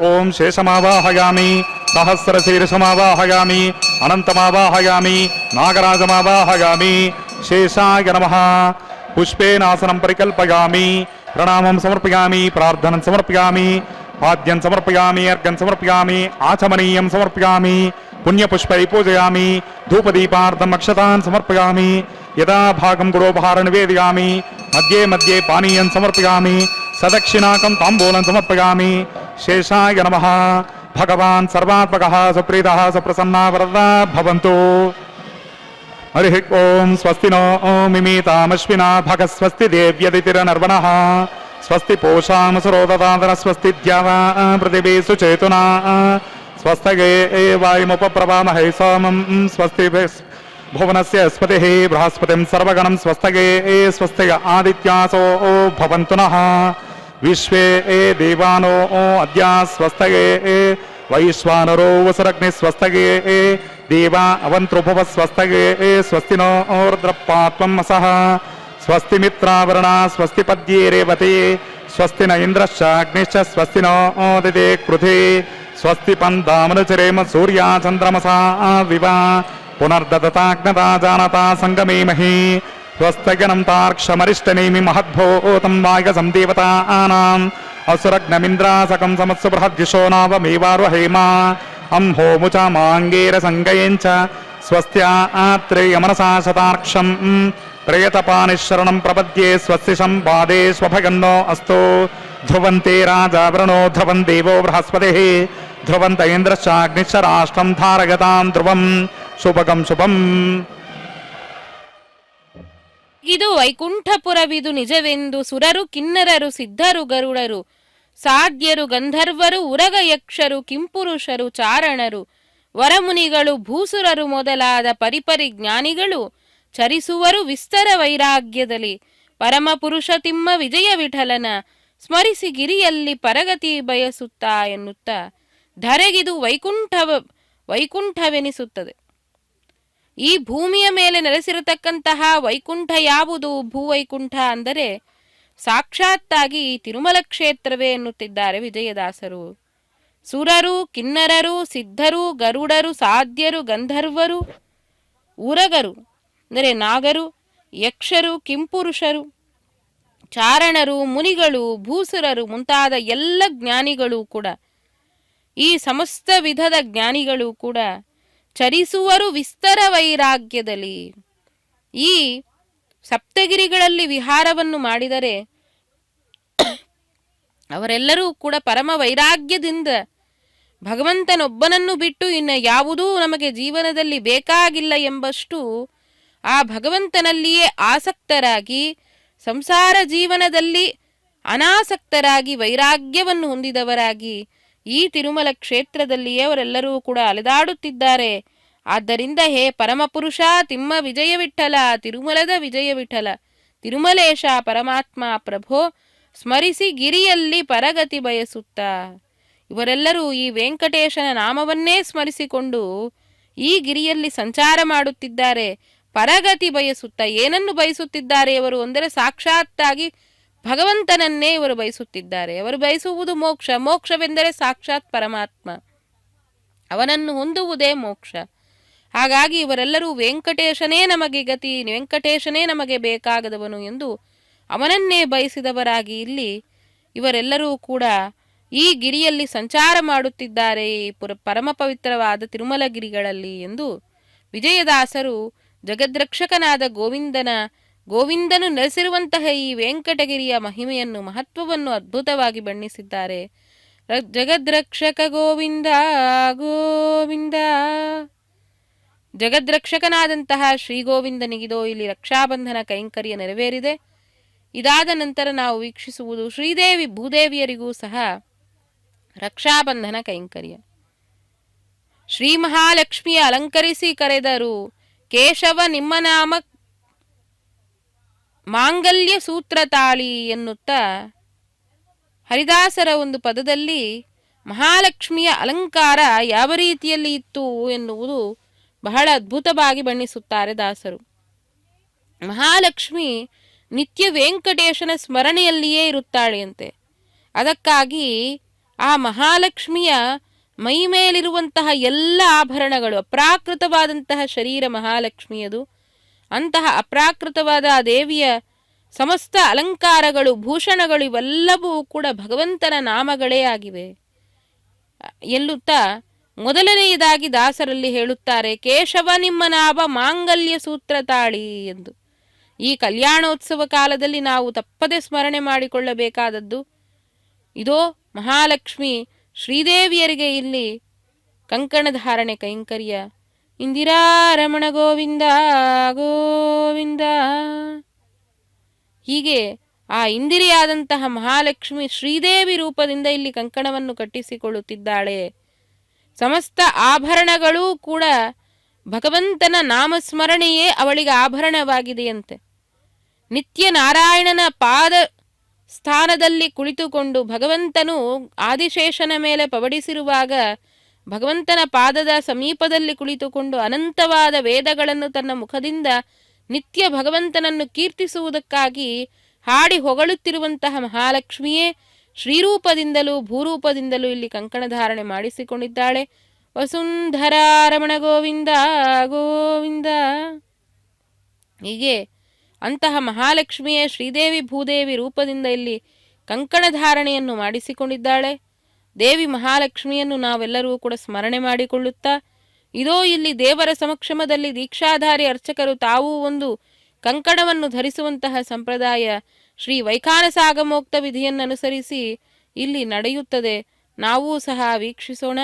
ಓಂ ಶೇಷಮಾವಾಹಯಾಮಿ, ಸಹಸ್ರಶೀರ್ಷಮಾವಾಹಯಾಮಿ, ಅನಂತಮಾವಾಹಯಾಮಿ, ನಾಗರಾಜಮಾವಾಹಯಾಮಿ. ಶೇಷಾಯ ನಮಃ. ಪುಷ್ಪೇನಾಸನಂ ಪರಿಕಲ್ಪಯಾಮಿ, ಪ್ರಣಾಮಂ ಸಮರ್ಪಯಾಮಿ, ಪ್ರಾರ್ಥನಂ ಸಮರ್ಪಯಾಮಿ, ಪಾದ್ಯಂ ಸಮರ್ಪಯಾಮಿ, ಅರ್ಘ್ಯಂ ಸಮರ್ಪಯಾಮಿ, ಆಚಮನೀಯಂ ಸಮರ್ಪಯಾಮಿ, ಪುಣ್ಯಪುಷ್ಪೈ ಪೂಜಯಾಮಿ, ಧೂಪದೀಪಾರ್ಥಂ ಅಕ್ಷತಾನ್ ಸಮರ್ಪಯಾಮಿ. ಯದಾ ಭಾಗಂ ಗುರೋಪಹಾರ ನಿವೇದಯಾಮಿ, ಮಧ್ಯೆ ಮಧ್ಯೆ ಪಾನೀಯಂ ಸಮರ್ಪಯಾಮಿ, ಸದಕ್ಷಿಣಾಕಂ ತಾಂಬೂಲಂ ಸಮರ್ಪಯಾಮಿ. ಶೇಷಾಯ ನಮಃ. ಭಗವಾನ್ ಸರ್ವಾತ್ಮಕಃ ಸುಪ್ರೀತಃ ಸುಪ್ರಸನ್ನಃ ವರದಃ ಭವಂತು. ಹರಿ ಓಂ. ಸ್ವಸ್ತಿ ನೋ ಮಿಮೀತಾಮಶ್ವಿನಾ ಭಗಃ ಸ್ವಸ್ತಿ ದೇವ್ಯದಿತಿರನರ್ವಣಃ ಸ್ವಸ್ತಿ ಪೋಷಾಮಸುರೋದದಾದನ ಸ್ವಸ್ತಿ ದ್ಯಾವಾ ಪೃಥಿವೀ ಸುಚೇತುನಾ ಸ್ವಸ್ತಗೇ ವಾಯುಮುಪಪ್ರವಾಮಹೇ ಸೋಮಂ ಸ್ವಸ್ತಿ ಭುವನಸ್ಯ ಸ್ಪತಿಃ ಬೃಹಸ್ಪತಿಂ ಸರ್ವಗಣಂ ಸ್ವಸ್ತಗೇ ಸ್ವಸ್ತಿಗ ಆದಿತ್ಯಾಸೋ ಭವಂತು ನಃ. ವಿಶ್ವೇ ದೇವಾನೋ ಅದ್ಯ ಸ್ವಸ್ತಗೇ ವೈಶ್ವಾನರೋ ವಸುರಗ್ನಿ ಸ್ವಸ್ತಗೇ ದೇವಾ ಅವಂತೃಭುವ ಸ್ವಸ್ತಗೇ ಸ್ವಸ್ತಿ ನೋ ರುದ್ರಪಾತ್ವಂ ಸಹ ಸ್ವಸ್ತಿ ಮಿತ್ರಾವರಣ ಸ್ವಸ್ತಿ ಪದ್ಯೇ ರೇವತಿ ಸ್ವಸ್ತಿ ನ ಇಂದ್ರಶ್ಚ ಅಗ್ನಿಶ್ಚ ಸ್ವಸ್ತಿ ನೋ ದಿದೇ ಕೃಧಿ ಸ್ವಸ್ತಿ ಪಂದಾಮನುಚರೇಮ ಸೂರ್ಯ ಚಂದ್ರಮಸಾ ವಿವಾ ಪುನರ್ದತಾಗ್ನತಾ ಜಾನತಾ ಸಂಗಮೇಮಹಿ ಸ್ವಸ್ತಗನಂ ತಾರ್ಕ್ಷಮರಿಷ್ಟನೇಮಿ ಮಹದ್ಭೂತಂ ವಾಯಸಂ ದೇವತಾನಾಂ ಅಸುರಗ್ನಮಿಂದ್ರಾಸಕಂ ಸಮತ್ಸು ಬೃಹದ್ದಿಶೋ ನಾವಮೇವಾರ್ವಹೇಮ ಅಂಹೋಮುಚ ಮಾಂಗೇರ ಸಂಗಯೇಂಚ ಸ್ವಸ್ತ್ಯಾ ಆತ್ರೇಯಮನಸಾ ಶತಾಕ್ಷಂ ಪ್ರೇತಪಾನಿಶರಣಂ ಪ್ರಪದ್ಯೆ ಸ್ವಸ್ತಿ ಸಂಪಾದೇ ಸ್ವಭಗನ್ನೋ ಅಸ್ತು. ಧ್ರುವಂತೆ ರಾಜಾವರಣೋ ಧ್ರುವಂ ದೇವೋ ಬೃಹಸ್ಪತಿಃ ಧ್ರುವಂತ ಇಂದ್ರಶ್ಚಾಗ್ನಿಶ್ಚ ರಾಷ್ಟ್ರಂ ಧಾರಯತಾಂ ಧ್ರುವಂ ಶುಭಗಂ ಶುಭಂ. ಇದು ವೈಕುಂಠಪುರವಿದು ನಿಜವೆಂದು ಸುರರು ಕಿನ್ನರರು ಸಿದ್ಧರು ಗರುಡರು ಸಾಧ್ಯರು ಗಂಧರ್ವರು ಉರಗ ಯಕ್ಷರು ಕಿಂಪುರುಷರು ಚಾರಣರು ವರಮುನಿಗಳು ಭೂಸುರರು ಮೊದಲಾದ ಪರಿಪರಿ ಜ್ಞಾನಿಗಳು ಚರಿಸುವರು ವಿಸ್ತರ ವೈರಾಗ್ಯದಲ್ಲಿ ಪರಮಪುರುಷ ತಿಮ್ಮ ವಿಜಯ ವಿಠಲನ ಸ್ಮರಿಸಿ ಗಿರಿಯಲ್ಲಿ ಪರಗತಿ ಬಯಸುತ್ತಾ ಎನ್ನುತ್ತಾ ಧರೆಗಿದು ವೈಕುಂಠವೆನಿಸುತ್ತದೆ. ಈ ಭೂಮಿಯ ಮೇಲೆ ನೆಲೆಸಿರತಕ್ಕಂತಹ ವೈಕುಂಠ ಯಾವುದು? ಭೂವೈಕುಂಠ ಅಂದರೆ ಸಾಕ್ಷಾತ್ತಾಗಿ ತಿರುಮಲ ಕ್ಷೇತ್ರವೇ ಎನ್ನುತ್ತಿದ್ದಾರೆ ವಿಜಯದಾಸರು. ಸುರರು ಕಿನ್ನರರು ಸಿದ್ಧರು ಗರುಡರು ಸಾಧ್ಯರು ಗಂಧರ್ವರು ಉರಗರು ಅಂದರೆ ನಾಗರು ಯಕ್ಷರು ಕಿಂಪುರುಷರು ಚಾರಣರು ಮುನಿಗಳು ಭೂಸುರರು ಮುಂತಾದ ಎಲ್ಲ ಜ್ಞಾನಿಗಳು ಕೂಡ ಈ ಸಮಸ್ತ ವಿಧದ ಜ್ಞಾನಿಗಳು ಕೂಡ ಚರಿಸುವರು ವಿಸ್ತರ ವೈರಾಗ್ಯದಲ್ಲಿ. ಈ ಸಪ್ತಗಿರಿಗಳಲ್ಲಿ ವಿಹಾರವನ್ನು ಮಾಡಿದರೆ ಅವರೆಲ್ಲರೂ ಕೂಡ ಪರಮ ವೈರಾಗ್ಯದಿಂದ ಭಗವಂತನೊಬ್ಬನನ್ನು ಬಿಟ್ಟು ಇನ್ನು ಯಾವುದೂ ನಮಗೆ ಜೀವನದಲ್ಲಿ ಬೇಕಾಗಿಲ್ಲ ಎಂಬಷ್ಟು ಆ ಭಗವಂತನಲ್ಲಿಯೇ ಆಸಕ್ತರಾಗಿ ಸಂಸಾರ ಜೀವನದಲ್ಲಿ ಅನಾಸಕ್ತರಾಗಿ ವೈರಾಗ್ಯವನ್ನು ಹೊಂದಿದವರಾಗಿ ಈ ತಿರುಮಲ ಕ್ಷೇತ್ರದಲ್ಲಿಯೇ ಅವರೆಲ್ಲರೂ ಕೂಡ ಅಲೆದಾಡುತ್ತಿದ್ದಾರೆ. ಆದ್ದರಿಂದ ಹೇ ಪರಮಪುರುಷ ತಿಮ್ಮ ವಿಜಯ ವಿಠಲ, ತಿರುಮಲದ ವಿಜಯ ವಿಠಲ, ತಿರುಮಲೇಶ ಪರಮಾತ್ಮ ಪ್ರಭೋ, ಸ್ಮರಿಸಿ ಗಿರಿಯಲ್ಲಿ ಪರಗತಿ ಬಯಸುತ್ತಾ. ಇವರೆಲ್ಲರೂ ಈ ವೆಂಕಟೇಶನ ನಾಮವನ್ನೇ ಸ್ಮರಿಸಿಕೊಂಡು ಈ ಗಿರಿಯಲ್ಲಿ ಸಂಚಾರ ಮಾಡುತ್ತಿದ್ದಾರೆ. ಪರಗತಿ ಬಯಸುತ್ತಾ ಏನನ್ನು ಬಯಸುತ್ತಿದ್ದಾರೆ ಇವರು ಅಂದರೆ ಸಾಕ್ಷಾತ್ತಾಗಿ ಭಗವಂತನನ್ನೇ ಇವರು ಬಯಸುತ್ತಿದ್ದಾರೆ. ಅವರು ಬಯಸುವುದು ಮೋಕ್ಷ. ಮೋಕ್ಷವೆಂದರೆ ಸಾಕ್ಷಾತ್ ಪರಮಾತ್ಮ, ಅವನನ್ನು ಹೊಂದುವುದೇ ಮೋಕ್ಷ. ಹಾಗಾಗಿ ಇವರೆಲ್ಲರೂ ವೆಂಕಟೇಶನೇ ನಮಗೆ ಗತಿ, ವೆಂಕಟೇಶನೇ ನಮಗೆ ಬೇಕಾಗದವನು ಎಂದು ಅವನನ್ನೇ ಬಯಸಿದವರಾಗಿ ಇಲ್ಲಿ ಇವರೆಲ್ಲರೂ ಕೂಡ ಈ ಗಿರಿಯಲ್ಲಿ ಸಂಚಾರ ಮಾಡುತ್ತಿದ್ದಾರೆ, ಈ ಪರಮ ಪವಿತ್ರವಾದ ತಿರುಮಲಗಿರಿಗಳಲ್ಲಿ ಎಂದು ವಿಜಯದಾಸರು ಜಗದ್ರಕ್ಷಕನಾದ ಗೋವಿಂದನು ನೆಲೆಸಿರುವಂತಹ ಈ ವೆಂಕಟಗಿರಿಯ ಮಹಿಮೆಯನ್ನು, ಮಹತ್ವವನ್ನು ಅದ್ಭುತವಾಗಿ ಬಣ್ಣಿಸಿದ್ದಾರೆ. ಜಗದ್ರಕ್ಷಕ ಗೋವಿಂದ ಗೋವಿಂದ. ಜಗದ್ರಕ್ಷಕನಾದಂತಹ ಶ್ರೀ ಗೋವಿಂದನಿಗಿದೋ ಇಲ್ಲಿ ರಕ್ಷಾಬಂಧನ ಕೈಂಕರ್ಯ ನೆರವೇರಿದೆ. ಇದಾದ ನಂತರ ನಾವು ವೀಕ್ಷಿಸುವುದು ಶ್ರೀದೇವಿ ಭೂದೇವಿಯರಿಗೂ ಸಹ ರಕ್ಷಾಬಂಧನ ಕೈಂಕರ್ಯ. ಶ್ರೀ ಮಹಾಲಕ್ಷ್ಮಿಯ ಅಲಂಕರಿಸಿ ಕರೆದರು, ಕೇಶವ ನಿಮ್ಮ ನಾಮ ಮಾಂಗಲ್ಯ ಸೂತ್ರ ತಾಳಿ ಎನ್ನುತ್ತಾ ಹರಿದಾಸರ ಒಂದು ಪದದಲ್ಲಿ ಮಹಾಲಕ್ಷ್ಮಿಯ ಅಲಂಕಾರ ಯಾವ ರೀತಿಯಲ್ಲಿ ಇತ್ತು ಎನ್ನುವುದು ಬಹಳ ಅದ್ಭುತವಾಗಿ ಬಣ್ಣಿಸುತ್ತಾರೆ ದಾಸರು. ಮಹಾಲಕ್ಷ್ಮಿ ನಿತ್ಯ ವೆಂಕಟೇಶನ ಸ್ಮರಣೆಯಲ್ಲಿಯೇ ಇರುತ್ತಾಳೆಯಂತೆ. ಅದಕ್ಕಾಗಿ ಆ ಮಹಾಲಕ್ಷ್ಮಿಯ ಮೈ ಮೇಲಿರುವಂತಹ ಎಲ್ಲ ಆಭರಣಗಳು, ಅಪ್ರಾಕೃತವಾದಂತಹ ಶರೀರ ಮಹಾಲಕ್ಷ್ಮಿಯದು, ಅಂತಹ ಅಪ್ರಾಕೃತವಾದ ಆ ದೇವಿಯ ಸಮಸ್ತ ಅಲಂಕಾರಗಳು, ಭೂಷಣಗಳು ಇವೆಲ್ಲವೂ ಕೂಡ ಭಗವಂತನ ನಾಮಗಳೇ ಆಗಿವೆ ಎನ್ನುತ್ತಾ ಮೊದಲನೆಯದಾಗಿ ದಾಸರಲ್ಲಿ ಹೇಳುತ್ತಾರೆ, ಕೇಶವ ನಿಮ್ಮ ನಾಮ ಮಾಂಗಲ್ಯ ಸೂತ್ರ ತಾಳಿ ಎಂದು. ಈ ಕಲ್ಯಾಣೋತ್ಸವ ಕಾಲದಲ್ಲಿ ನಾವು ತಪ್ಪದೆ ಸ್ಮರಣೆ ಮಾಡಿಕೊಳ್ಳಬೇಕಾದದ್ದು ಇದೋ ಮಹಾಲಕ್ಷ್ಮಿ ಶ್ರೀದೇವಿಯರಿಗೆ ಇಲ್ಲಿ ಕಂಕಣಧಾರಣೆ ಕೈಂಕರ್ಯ. ಇಂದಿರಾ ರಮಣ ಗೋವಿಂದ ಗೋವಿಂದ. ಹೀಗೆ ಆ ಇಂದಿರಿಯಾದಂತಹ ಮಹಾಲಕ್ಷ್ಮಿ ಶ್ರೀದೇವಿ ರೂಪದಿಂದ ಇಲ್ಲಿ ಕಂಕಣವನ್ನು ಕಟ್ಟಿಸಿಕೊಳ್ಳುತ್ತಿದ್ದಾಳೆ. ಸಮಸ್ತ ಆಭರಣಗಳೂ ಕೂಡ ಭಗವಂತನ ನಾಮಸ್ಮರಣೆಯೇ ಅವಳಿಗೆ ಆಭರಣವಾಗಿದೆಯಂತೆ. ನಿತ್ಯ ನಾರಾಯಣನ ಪಾದ ಸ್ಥಾನದಲ್ಲಿ ಕುಳಿತುಕೊಂಡು ಭಗವಂತನು ಆದಿಶೇಷನ ಮೇಲೆ ಪವಡಿಸಿರುವಾಗ ಭಗವಂತನ ಪಾದದ ಸಮೀಪದಲ್ಲಿ ಕುಳಿತುಕೊಂಡು ಅನಂತವಾದ ವೇದಗಳನ್ನು ತನ್ನ ಮುಖದಿಂದ ನಿತ್ಯ ಭಗವಂತನನ್ನು ಕೀರ್ತಿಸುವುದಕ್ಕಾಗಿ ಹಾಡಿ ಹೊಗಳುತ್ತಿರುವಂತಹ ಮಹಾಲಕ್ಷ್ಮಿಯೇ ಶ್ರೀರೂಪದಿಂದಲೂ ಭೂರೂಪದಿಂದಲೂ ಇಲ್ಲಿ ಕಂಕಣಧಾರಣೆ ಮಾಡಿಸಿಕೊಂಡಿದ್ದಾಳೆ. ವಸುಂಧರಾ ರಮಣ ಗೋವಿಂದ ಗೋವಿಂದ. ಹೀಗೆ ಅಂತಹ ಮಹಾಲಕ್ಷ್ಮಿಯೇ ಶ್ರೀದೇವಿ ಭೂದೇವಿ ರೂಪದಿಂದ ಇಲ್ಲಿ ಕಂಕಣಧಾರಣೆಯನ್ನು ಮಾಡಿಸಿಕೊಂಡಿದ್ದಾಳೆ. ದೇವಿ ಮಹಾಲಕ್ಷ್ಮಿಯನ್ನು ನಾವೆಲ್ಲರೂ ಕೂಡ ಸ್ಮರಣೆ ಮಾಡಿಕೊಳ್ಳುತ್ತಾ ಇದೋ ಇಲ್ಲಿ ದೇವರ ಸಮಕ್ಷಮದಲ್ಲಿ ದೀಕ್ಷಾಧಾರಿ ಅರ್ಚಕರು ತಾವೂ ಒಂದು ಕಂಕಣವನ್ನು ಧರಿಸುವಂತಹ ಸಂಪ್ರದಾಯ ಶ್ರೀ ವೈಖಾನಸಾಗಮೋಕ್ತ ವಿಧಿಯನ್ನು ಅನುಸರಿಸಿ ಇಲ್ಲಿ ನಡೆಯುತ್ತದೆ. ನಾವೂ ಸಹ ವೀಕ್ಷಿಸೋಣ.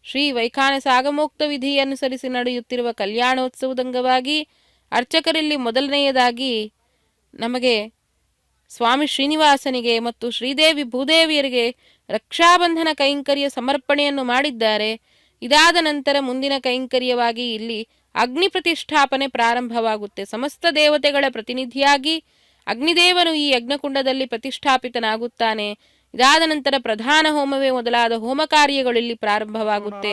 ಶ್ರೀ ವೈಖಾನಸಾಗಮೋಕ್ತ ವಿಧಿ ಅನುಸರಿಸಿ ನಡೆಯುತ್ತಿರುವ ಕಲ್ಯಾಣೋತ್ಸವದ ಅಂಗವಾಗಿ ಅರ್ಚಕರಲ್ಲಿ ಮೊದಲನೆಯದಾಗಿ ನಮಗೆ ಸ್ವಾಮಿ ಶ್ರೀನಿವಾಸನಿಗೆ ಮತ್ತು ಶ್ರೀದೇವಿ ಭೂದೇವಿಯರಿಗೆ ರಕ್ಷಾಬಂಧನ ಕೈಂಕರ್ಯ ಸಮರ್ಪಣೆಯನ್ನು ಮಾಡಿದ್ದಾರೆ. ಇದಾದ ನಂತರ ಮುಂದಿನ ಕೈಂಕರ್ಯವಾಗಿ ಇಲ್ಲಿ ಅಗ್ನಿ ಪ್ರತಿಷ್ಠಾಪನೆ ಪ್ರಾರಂಭವಾಗುತ್ತೆ. ಸಮಸ್ತ ದೇವತೆಗಳ ಪ್ರತಿನಿಧಿಯಾಗಿ ಅಗ್ನಿದೇವನು ಈ ಯಜ್ಞಕುಂಡದಲ್ಲಿ ಪ್ರತಿಷ್ಠಾಪಿತನಾಗುತ್ತಾನೆ. ಇದಾದ ನಂತರ ಪ್ರಧಾನ ಹೋಮವೇ ಮೊದಲಾದ ಹೋಮ ಕಾರ್ಯಗಳು ಇಲ್ಲಿ ಪ್ರಾರಂಭವಾಗುತ್ತೆ.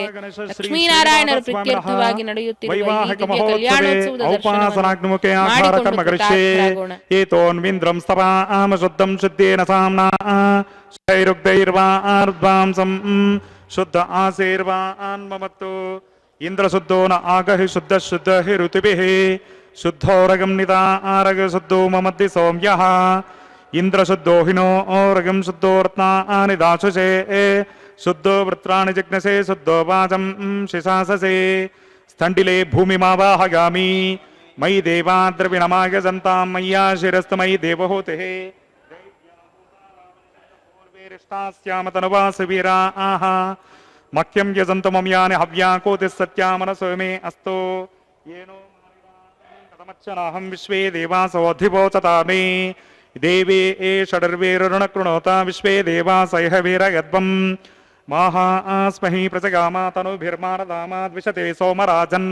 ಲಕ್ಷ್ಮೀನಾರಾಯಣರ ಪ್ರೀತ್ಯರ್ಥವಾಗಿ ನಡೆಯುತ್ತಿರುವ ಈ ದಿವ್ಯ ಕಲ್ಯಾಣೋತ್ಸವದ ಶುದ್ಧ ಆಸೀರ್ವಾನ್ಮಮತ್ತು ಇಂದ್ರ ಶುದ್ಧೋ ನ ಆಗಹಿ ಶುದ್ಧ ಶುದ್ಧ ಹಿ ಋತುಭಿಃ ಶುದ್ಧೋರಗಂ ನಿದಾರಗ ಶುದ್ಧೋ ಮಮದ್ದಿ ಸೌಮ್ಯಃ ಇಂದ್ರ ಶುದ್ಧೋ ಹಿನೋ ಓರಗಂ ಶುದ್ಧೋ ರತ್ನಾನಿ ದಾಶುಷೇ ಶುದ್ಧೋ ವೃತ್ರಾಣಿ ಜಿಜ್ಞಸೆ ಶುದ್ಧೋ ವಾಚಂ ಶಿಶಾಸಸೆ ಸ್ಥಂಡಿಲೆ ಭೂಮಿಮಾವಾಹಗಾಮಿ ಮಯಿ ದೇವಾದ್ರವಿಣಮಾಯ ಜಂತಾಂ ಮಯ್ಯಾ ಶಿರಸ್ತು ಮಯಿ ದೇವಹೂತಿಃ ಶ್ಯಾಮತನುವಾಸವೀರಾ ಆಹ ಮಖ್ಯಂ ಯಜಂತು ಮಮ್ಯಾನಿ ಹವ್ಯಾಕೋತಿ ಸತ್ಯಾಮನಸೋ ಮೇ ಅಸ್ತೋ ಏನೋ ಕಥಮಚ್ಚನಾಹಂ ವಿಶ್ವೇ ದೇವಾಸೋಧಿವೋಚತಾಮೇ ದೇವೇ ಷಡರ್ವೇರುಣ ಕೃಣೋತ ವಿಶ್ವೇ ದೇವಾಸೈಹ ವೀರ ಯದ್ವಂ माहास्महि प्रजगामा तनुभिर्मानदामाद्विशते सोमराजन्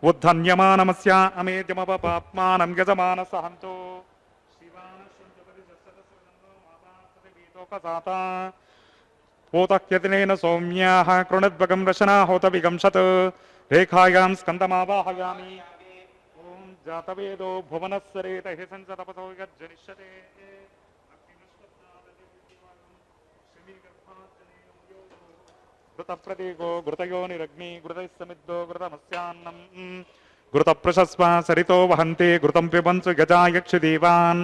उद्धन्यमानमस्य अमेद्यमपपाप्मानं यजमानः सहन्तो शिवानश्चन्द्रपतिजस्सदसृजन्नो पोतक्यतिनेन सौम्याः कृणद्वगं रशना होतविगंशत् रेखायां स्कन्दमावाहयामि ॐ जातवेदो भुवनस्सरेत हि संसतपसो यज्जनिष्यते घृतप्रतीको घृतयोनिरग्नि घृतैः समिद्धो घृतमस्यान्नम् घृतप्रशस्वा सरितो वहन्ति घृतं पिबन्तु गजा यक्षदेवान्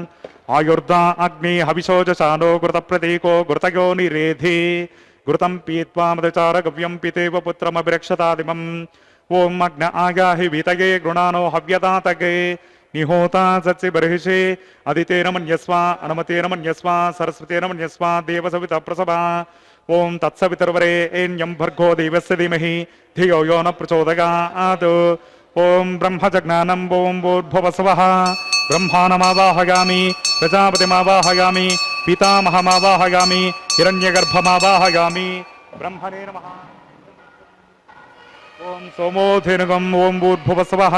आयुर्दा अग्नि हविषोजशानो घृतप्रतीको घृतयोनिरेधि घृतं पीत्वा मदचारगव्यं पितेव पुत्रमभिरक्षतादिमम् ॐ अग्न आगाहि वीतये गृणानो हव्यदातगे निहोता सत्सि बर्हिषे अदितेन मन्यस्व अनुमतेन मन्यस्व सरस्वतेन मन्यस्व देवसविता प्रसभा ओं तत्सवितुर्वरेण्यं भर्गो देवस्य धीमहि धियो यो न प्रचोदयात् ओं ब्रह्मजज्ञानं ओं भूर्भुवस्वः ब्रह्माणमावाहयामि प्रजापतिमावाहयामि पितामहमावाहयामि हिरण्यगर्भमावाहयामि ब्रह्मणे नमः ओं सोमोऽधेनुगं ओं भूर्भुवस्वः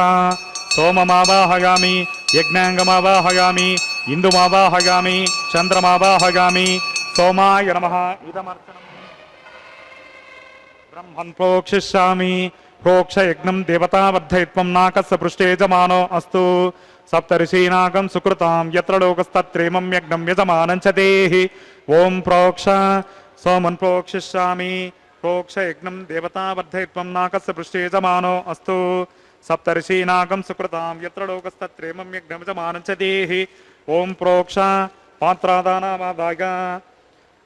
सोममावाहयामि यज्ञाङ्गमावाहयामि इन्दुमावाहयामि चन्द्रमावाहयामि सोमाय नमः इदमर्चनम् ब्रह्मन् प्रोक्षिष्यामि प्रोक्ष यज्ञं देवतावर्धयित्वं नाकस्य पृष्ठे यजमानो अस्तु सप्तऋषीनागं सुकृतां यत्र लोकस्तत्रेमं यज्ञं यजमानं च देहि ॐ प्रोक्ष सोमन् प्रोक्षिष्यामि प्रोक्ष यज्ञं देवतावर्धयित्वं नाकस्य पृष्ठे यजमानो अस्तु सप्तऋषीनागं सुकृतां यत्र लोकस्तत्रेमं यज्ञं यजमानं च देहि ॐ प्रोक्ष पात्रादानामादाय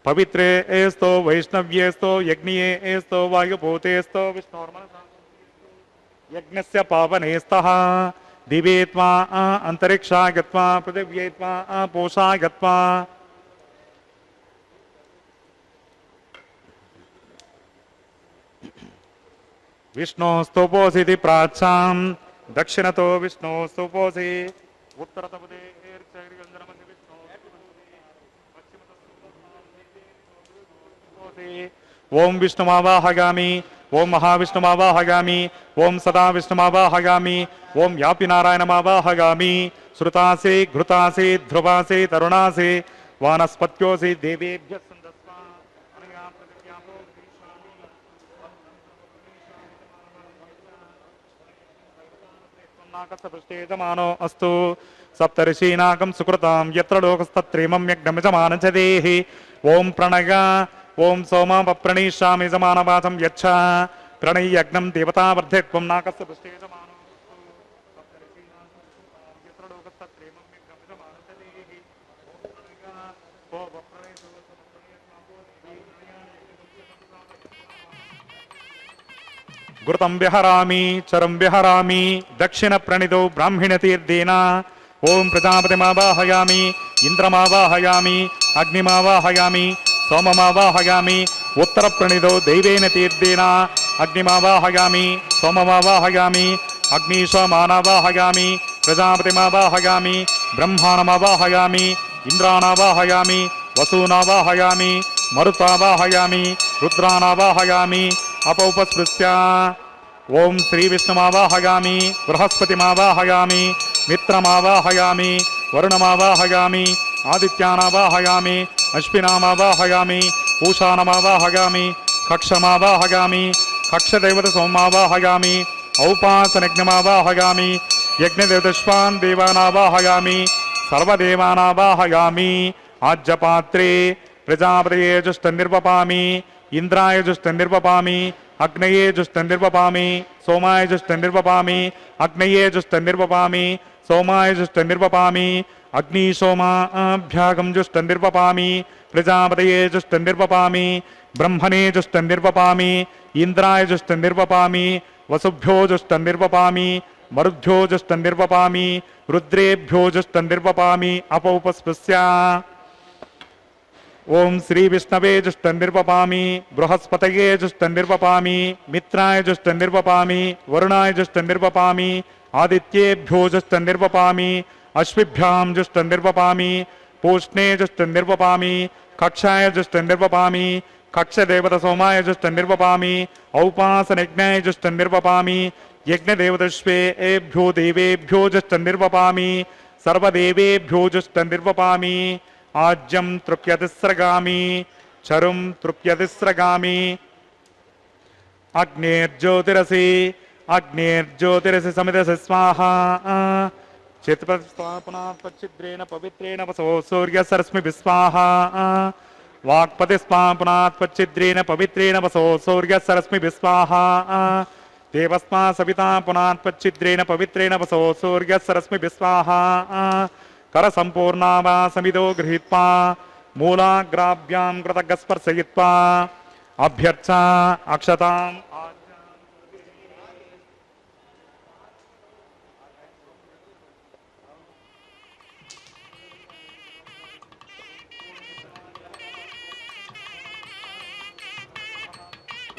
पवित्रे एस्तो वैष्णव्येस्तो यज्ञिये एस्तो वायुभूतेस्तो विष्णोर्मनसा यज्ञस्य पावने स्तः दिवे त्वा अंतरिक्षा गत्वा पृथिव्ये त्वा पोषा गत्वा विष्णोस्तुपोऽसीति प्राच्यां दक्षिणतो विष्णोस्तुपोऽसि उत्तरतपदे ओं विष्णुमावाहयामि ओं महाविष्णुमावाहयामि ओं सदा विष्णुमावाहयामि ओं यापि नारायणमावाहयामि श्रुतासे घृतासे ध्रुवासे तरुणासे वानस्पत्योसे देवेभ्यः सन्दस्वा अनया प्रतिज्ञातो नाकस्य पृष्ठे यजमानो अस्तु सप्तऋषीनागं सुकृतां यत्र लोकस्तत्रेमं यज्ञमिजमानं च देहि ओं प्रणय ओं सोमाप्रणीष्यामि यजमानवाचं यच्छ प्रणयि यज्ञं देवतावर्धयित्वं नाकस्य पृष्ठे यजमानो यत्र लोकस्तत्रेमं यज्ञमिजमानं च देहि घृतं विहरामि चरं विहरामि दक्षिणप्रणितो ब्राह्मणतीर्देन ओं प्रजापतिमावाहयामि इन्द्रमावाहयामि अग्निमावाहयामि सोममावाहयामि उत्तरप्रणितो दैवेन तीर्देन अग्निमावाहयामि सोममावाहयामि अग्निशोमानावाहयामि प्रजापतिमावाहयामि ब्रह्माणमावाहयामि इन्द्राणावाहयामि वसूनावाहयामि मरुतावाहयामि रुद्राणावाहयामि अपौपस्पृश्य ओं श्रीविष्णुमावाहयामि बृहस्पतिमावाहयामि मित्रमावाहयामि वरुणमावाहयामि आदित्यानावाहयामि अश्विनामावाहयामि पूषाणमावाहयामि कक्षमावाहयामि कक्षदेवतसोमावाहयामि औपासनज्ञमावाहयामि यज्ञदेवतश्वान् देवानावाहयामि सर्वदेवानावाहयामि आज्यपात्रे प्रजापतये जुष्टन्निर्वपामि इंद्राय जुष्टन्निर्वपामि अग्नये जुष्टन्निर्वपामि सोमाय जुष्टन्निर्वपामि अग्नये जुष्टन्निर्वपामि सोमाय जुष्टन्निर्वपामि अग्निशोमाभ्यागं जुष्टन्निर्वपामि प्रजापतये जुष्टन्निर्वपामि ब्रह्मणे जुष्टन्निर्वपामि इंद्राय जुष्टन्निर्वपामि वसुभ्यो जुष्टन्निर्वपामि मरुभ्यो जुष्टन्निर्वपामि रुद्रेभ्यो जुष्टन्निर्वपामि अपौपस्पृश्य ओं श्री विष्णवे जुष्टन्निर्वपामि बृहस्पतये जुष्टन्निर्वपामि मित्राय जुष्टन्निर्वपामि वरुणाय जुष्टन्निर्वपामि आदित्येभ्यो जुष्टन्निर्वपामि अश्विभ्यां जुष्टन्निर्वपामि पूष्णे जुष्टन्निर्वपामि कक्षाय जुष्टन्निर्वपामि कक्षदेवत सोमाय जुष्टन्निर्वपामि औपासनयज्ञाय जुष्टन्निर्वपामि यज्ञदेवतश्वे एभ्यो देवेभ्यो जुष्टन्निर्वपामि सर्वदेवेभ्यो जुष्टन्निर्वपामि आज्यं तृप्यतिस्रगामि चरुं तृप्यतिस्रगामि अग्निर्ज्योतिरसि समिदसि स्वाहा चित्पतिस्वापुनात्पच्छिद्रेण पवित्रेण वसो सूर्यसरस्मि विस्वाहा वाक्पतिस्वापुनात्पच्छिद्रेण पवित्रेण वसो सूर्यसरस्मि विस्वाहा देवस्मा सविता पुनात्पच्छिद्रेण पवित्रेण वसो सूर्यसरस्मि विस्वाहा करसम्पूर्णा वा समिदो गृहीत्वा मूलाग्राभ्यां कृतगस्पर्शयित्वा अभ्यर्चा अक्षताम्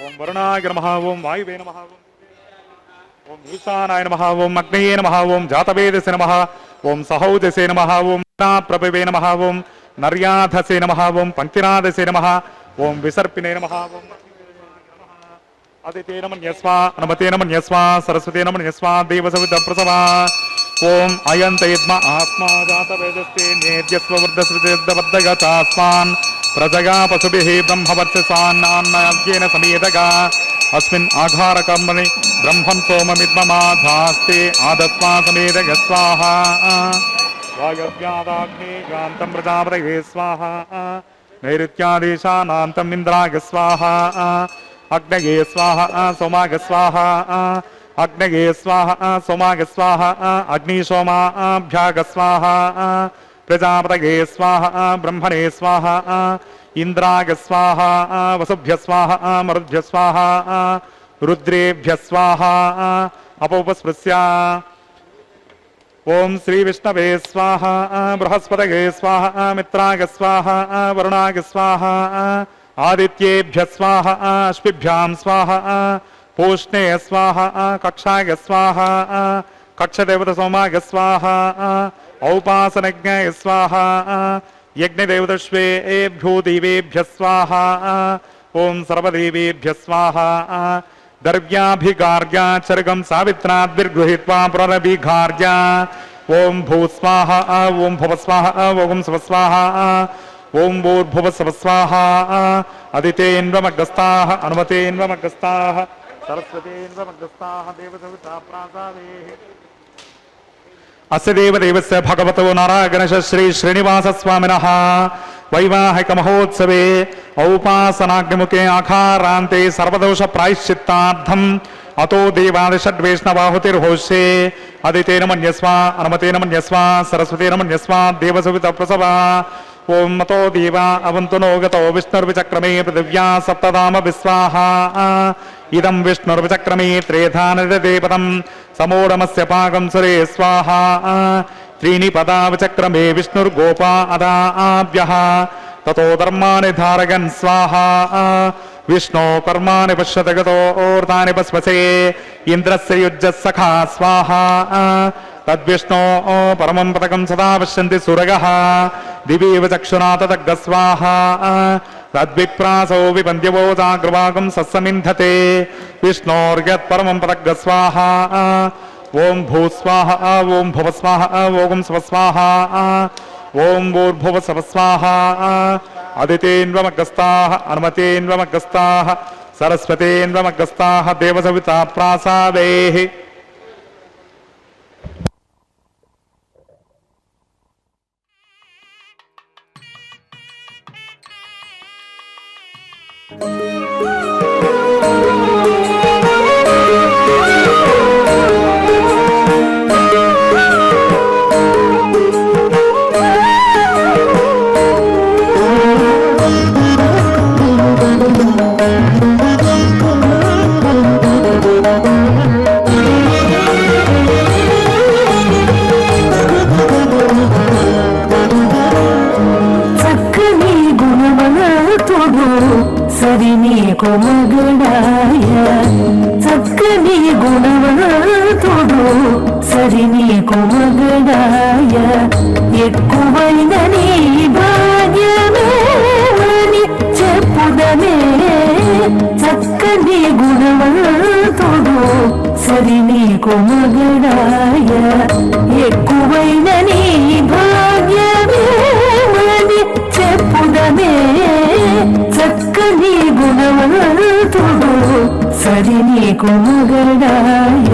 ओम वरुणाय नमः ओम वायुवे नमः ओम ईशानाय नमः ओम अग्नये नमः ओम जातवेदसे नमः ओम सहोदसे नमः ओम प्रभवे नमः ओम नर्याधसे नमः ओम पंक्तिनादसे नमः ओम विसर्पिने नमः ओम अदिते नमन्यस्वा नमते नमन्यस्वा सरस्वते नमन्यस्वा देवसवितप्रसवा ओम अयन्त यद्म आत्मा जातवेदस्ते नेद्यस्व वृद्धस्वृद्धबद्धगतास्मान् प्रजगा पशुभिः ब्रह्मवर्चसान्नान्नयज्ञेन समेदगा अस्मिन् आघारकर्मणि ब्रह्मं सोममिद्ममाधास्ते आदत्वा समेदग स्वाहा वायव्यादाग्नेयान्तं प्रजापतये स्वाहा नैऋत्यादेशानान्तम् इन्द्राय स्वाहा अग्नये स्वाहा सोमाय स्वाहा अग्नये स्वाहा सोमाय स्वाहा अग्निशोमाभ्याग स्वाहा प्रजापतये स्वाहा ब्रह्मणे स्वाहा इंद्राय स्वाहा वसुभ्य स्वाहा मरुद्भ्य स्वाहा रुद्रेभ्य स्वाहा अपोपस्पृश्या ओम श्री विष्णवे स्वाहा बृहस्पतये स्वाहा मित्राय स्वाहा वरुणाय स्वाहा आदित्येभ्य स्वाहा अश्विभ्यां स्वाहा पूष्णे स्वाहा कक्षाय स्वाहा कक्षदेवत सोमाय स्वाहा औपासनज्ञाय स्वाहा यज्ञदेवतश्वे एभ्यो देवेभ्य स्वाहा ओम सर्वदेवेभ्य स्वाहा दर्व्याभिगार्या चर्गं सावित्राद्भिर्गृहीत्वा पुनरभिगार्या ओम भूस्वाहा ओम भुवस्वाहा ओम स्वस्वाहा ओम भूर्भुवस्वस्वाहा अदितेन्वमग्रस्ताः अनुमतेन्वमग्रस्ताः सरस्वतेन्वमग्रस्ताः देवसविता प्रासादेः अस्य देवदेवस्य भगवतो नारायणश श्री श्रीनिवास स्वामिनः वैवाहिक महोत्सवे औपासनाग्निमुखे आखारान्ते सर्वदोष प्रायश्चित्तार्थम् अतो देवादिषड्वैष्णवाहुतिर्होष्ये अदितेन मन्यस्वा अनुमतेन मन्यस्वा सरस्वतेन मन्यस्वा देवसवितप्रसवा ओम मतो देवा अवन्तु नो गतो विष्णुर्विचक्रमे पृथिव्या सप्तधाम विस्वाहा इदं विष्णुर्विचक्रमे त्रेधानदेपदं समोढमस्य पाकं सुरे स्वाहा त्रीणि पदा विचक्रमे विष्णुर्गोपा अदाभ्यः ततो धर्माणि धारयन् स्वाहा विष्णो कर्माणि पश्यत गतो ओर्तानि पस्पसे इन्द्रस्य युज्यः सखा स्वाहा तद्विष्णो परमं पदकं सदा पश्यन्ति सुरगः दिवीव चक्षुना तदग्गस्वाहा तद्विप्रासो विपन्द्यवो जाग्रवागं सत्समिन्धते विष्णोर्यत्परमं पदग्गस्वाहा ओम भूस्वाहा ओम भुवस्वाहा ओम स्वस्वाहा ओम भूर्भुवस्वस्वाहा अदितेन्वमग्रस्ताः अनुमतेन्वमग्रस्ताः सरस्वतेन्वमग्रस्ताः देवसविता प्रासादेः చక్కని గుణవంతుడు సరిని కొమగడాయ ఎక్కువైన నీ భాగ్యమేమని చెప్పుదమే చక్కని గుణవంతుడు సరి నీకు మగడాయ ఎక్కువైన నీ భాగ్యమేమని చెప్పుదమే చక్కని గుణవంతుడు సరి నీకు మగడాయ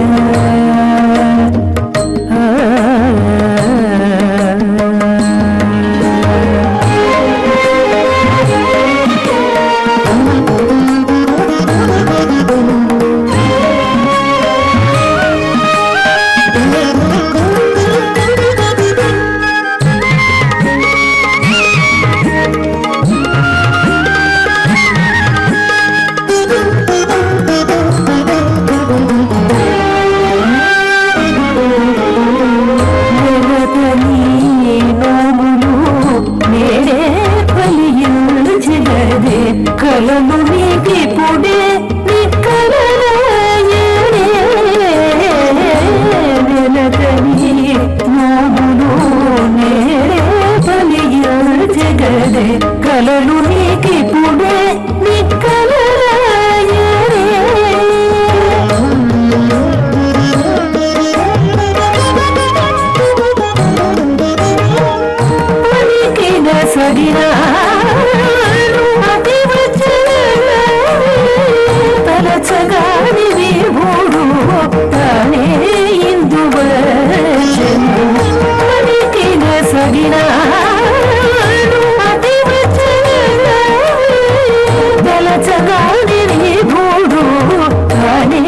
కలలు నీకి పుడే నికలరాయని నోములు నేడే జగదే కలలు నీకి పుడే నికలరాయని పలికిన సగినా తలచగాని విభుడు తానే ఇందువ పలికిన సగినా తలచగాని విభుడు తానే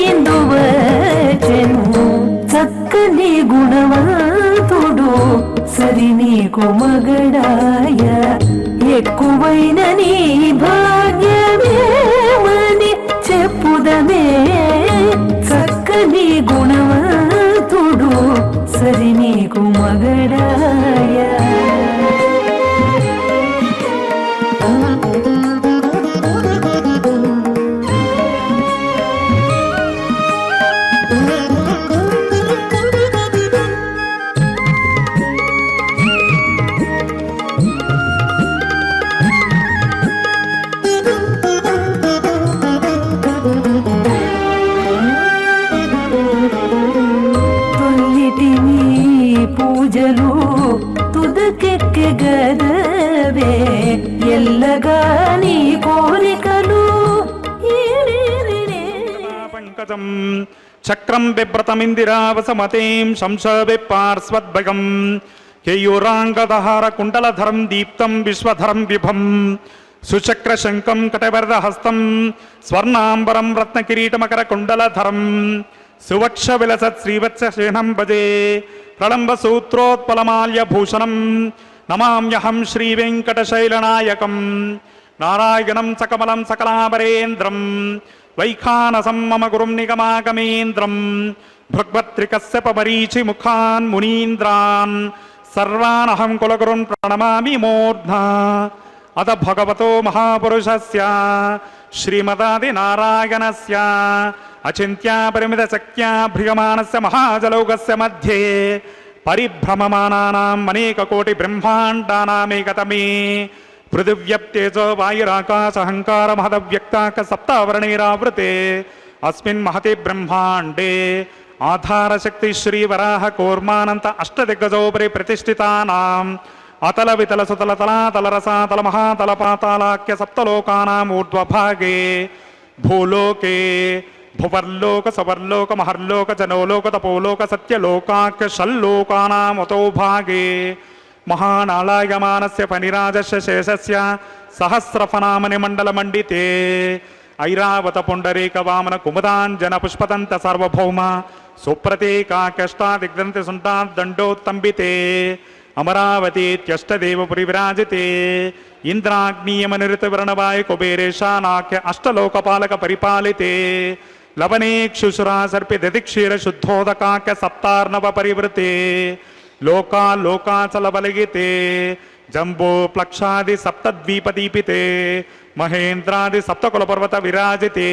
ఇందువ చక్కని గుణవంతుడు సరి నీకు మగడాయ ఎక్కువైన నీ భాగ్యమేమని చెప్పుదమే చక్కని గుణవంతుడు సరి నీకు మగడాయ పూజలు తుదకెక్కగదవే ఎల్లగా నీ కోరికలు పంకజం చక్రం బిభ్రతమిందిరావసమతేం శంసవిపార్శ్వద్భగం కేయూరాంగదహార కుండలధరం దీప్తం విశ్వధరం విభం సుచక్రశంకం కటవర్ధహస్తం స్వర్ణాంబరం రత్నకిరీటమకర కుండలధరం సువక్ష విలసత్ శ్రీవత్ససేనం భజే ప్రళంబ సూత్రోత్పలమాల్యభూషణం నమామ్యహం శ్రీవేంకటశైలనాయకం నారాయణం సకమలం సకలాభరేంద్రం వైఖానసం మమ గురుం నిగమాగమేంద్రం భృగ్భత్రికశ్యపమరీచి ముఖాన్ మునీంద్రాన్ సర్వానహం కులగురున్ ప్రణమామి మూర్ధ్నా అత భగవతో మహాపురుషస్య శ్రీమదాది నారాయణస్య అచింత్యా పరిమిత శక్త్యా భ్రియమానస్య మహాజలౌకస్య మధ్యే పరిభ్రమమానానాం అనేక కోటి బ్రహ్మాండానామేకతమే పృథివ్యప్తేజో వాయురాకాశహంకార మహదవ్యక్తాక సప్తావరణైరావృతే అస్మిన్ మహతి బ్రహ్మాండే ఆధారశక్తి శ్రీవరాహ కూర్మానంత అష్టదిగ్గజోపరి ప్రతిష్ఠితానాం అతల వితల సుతల తలాతల రసాతల మహాతల పాతాళాఖ్య సప్తలోకానాం ఊర్ధ్వభాగే భూలోకే భువర్లోక సవర్లోక మహర్లోక జనోలోక తపోలోక సత్యలోకాఖ్య షల్లోకానాం అతో భాగే మహానాళాయమానస్య ఫణిరాజస్య శేషస్య సహస్రఫనామని మండలమండితే ఐరావత పుండరీక వామన కుముదాంజన పుష్పదంత సార్వభౌమ సుప్రతీకాఖ్యష్టా దిగ్దంతి సుంటాదండోత్తంబితే అమరావతీత్యష్టదేవపురి విరాజితే ఇంద్రాగ్నీయమనిరుతవర్ణవాయ కుబేరేశానాఖ్య అష్టలోకపాలక పరిపాలితే లవనేక్షుసురా సర్పి దదిక్షీర శుద్ధోదకాఖ్య సప్తార్ణవ పరివృతే లోకా లోకాచలబలిగితే జంబో ప్లక్షాది సప్తద్వీపదీపితే మహేంద్రాది సప్తకులపర్వత విరాజితే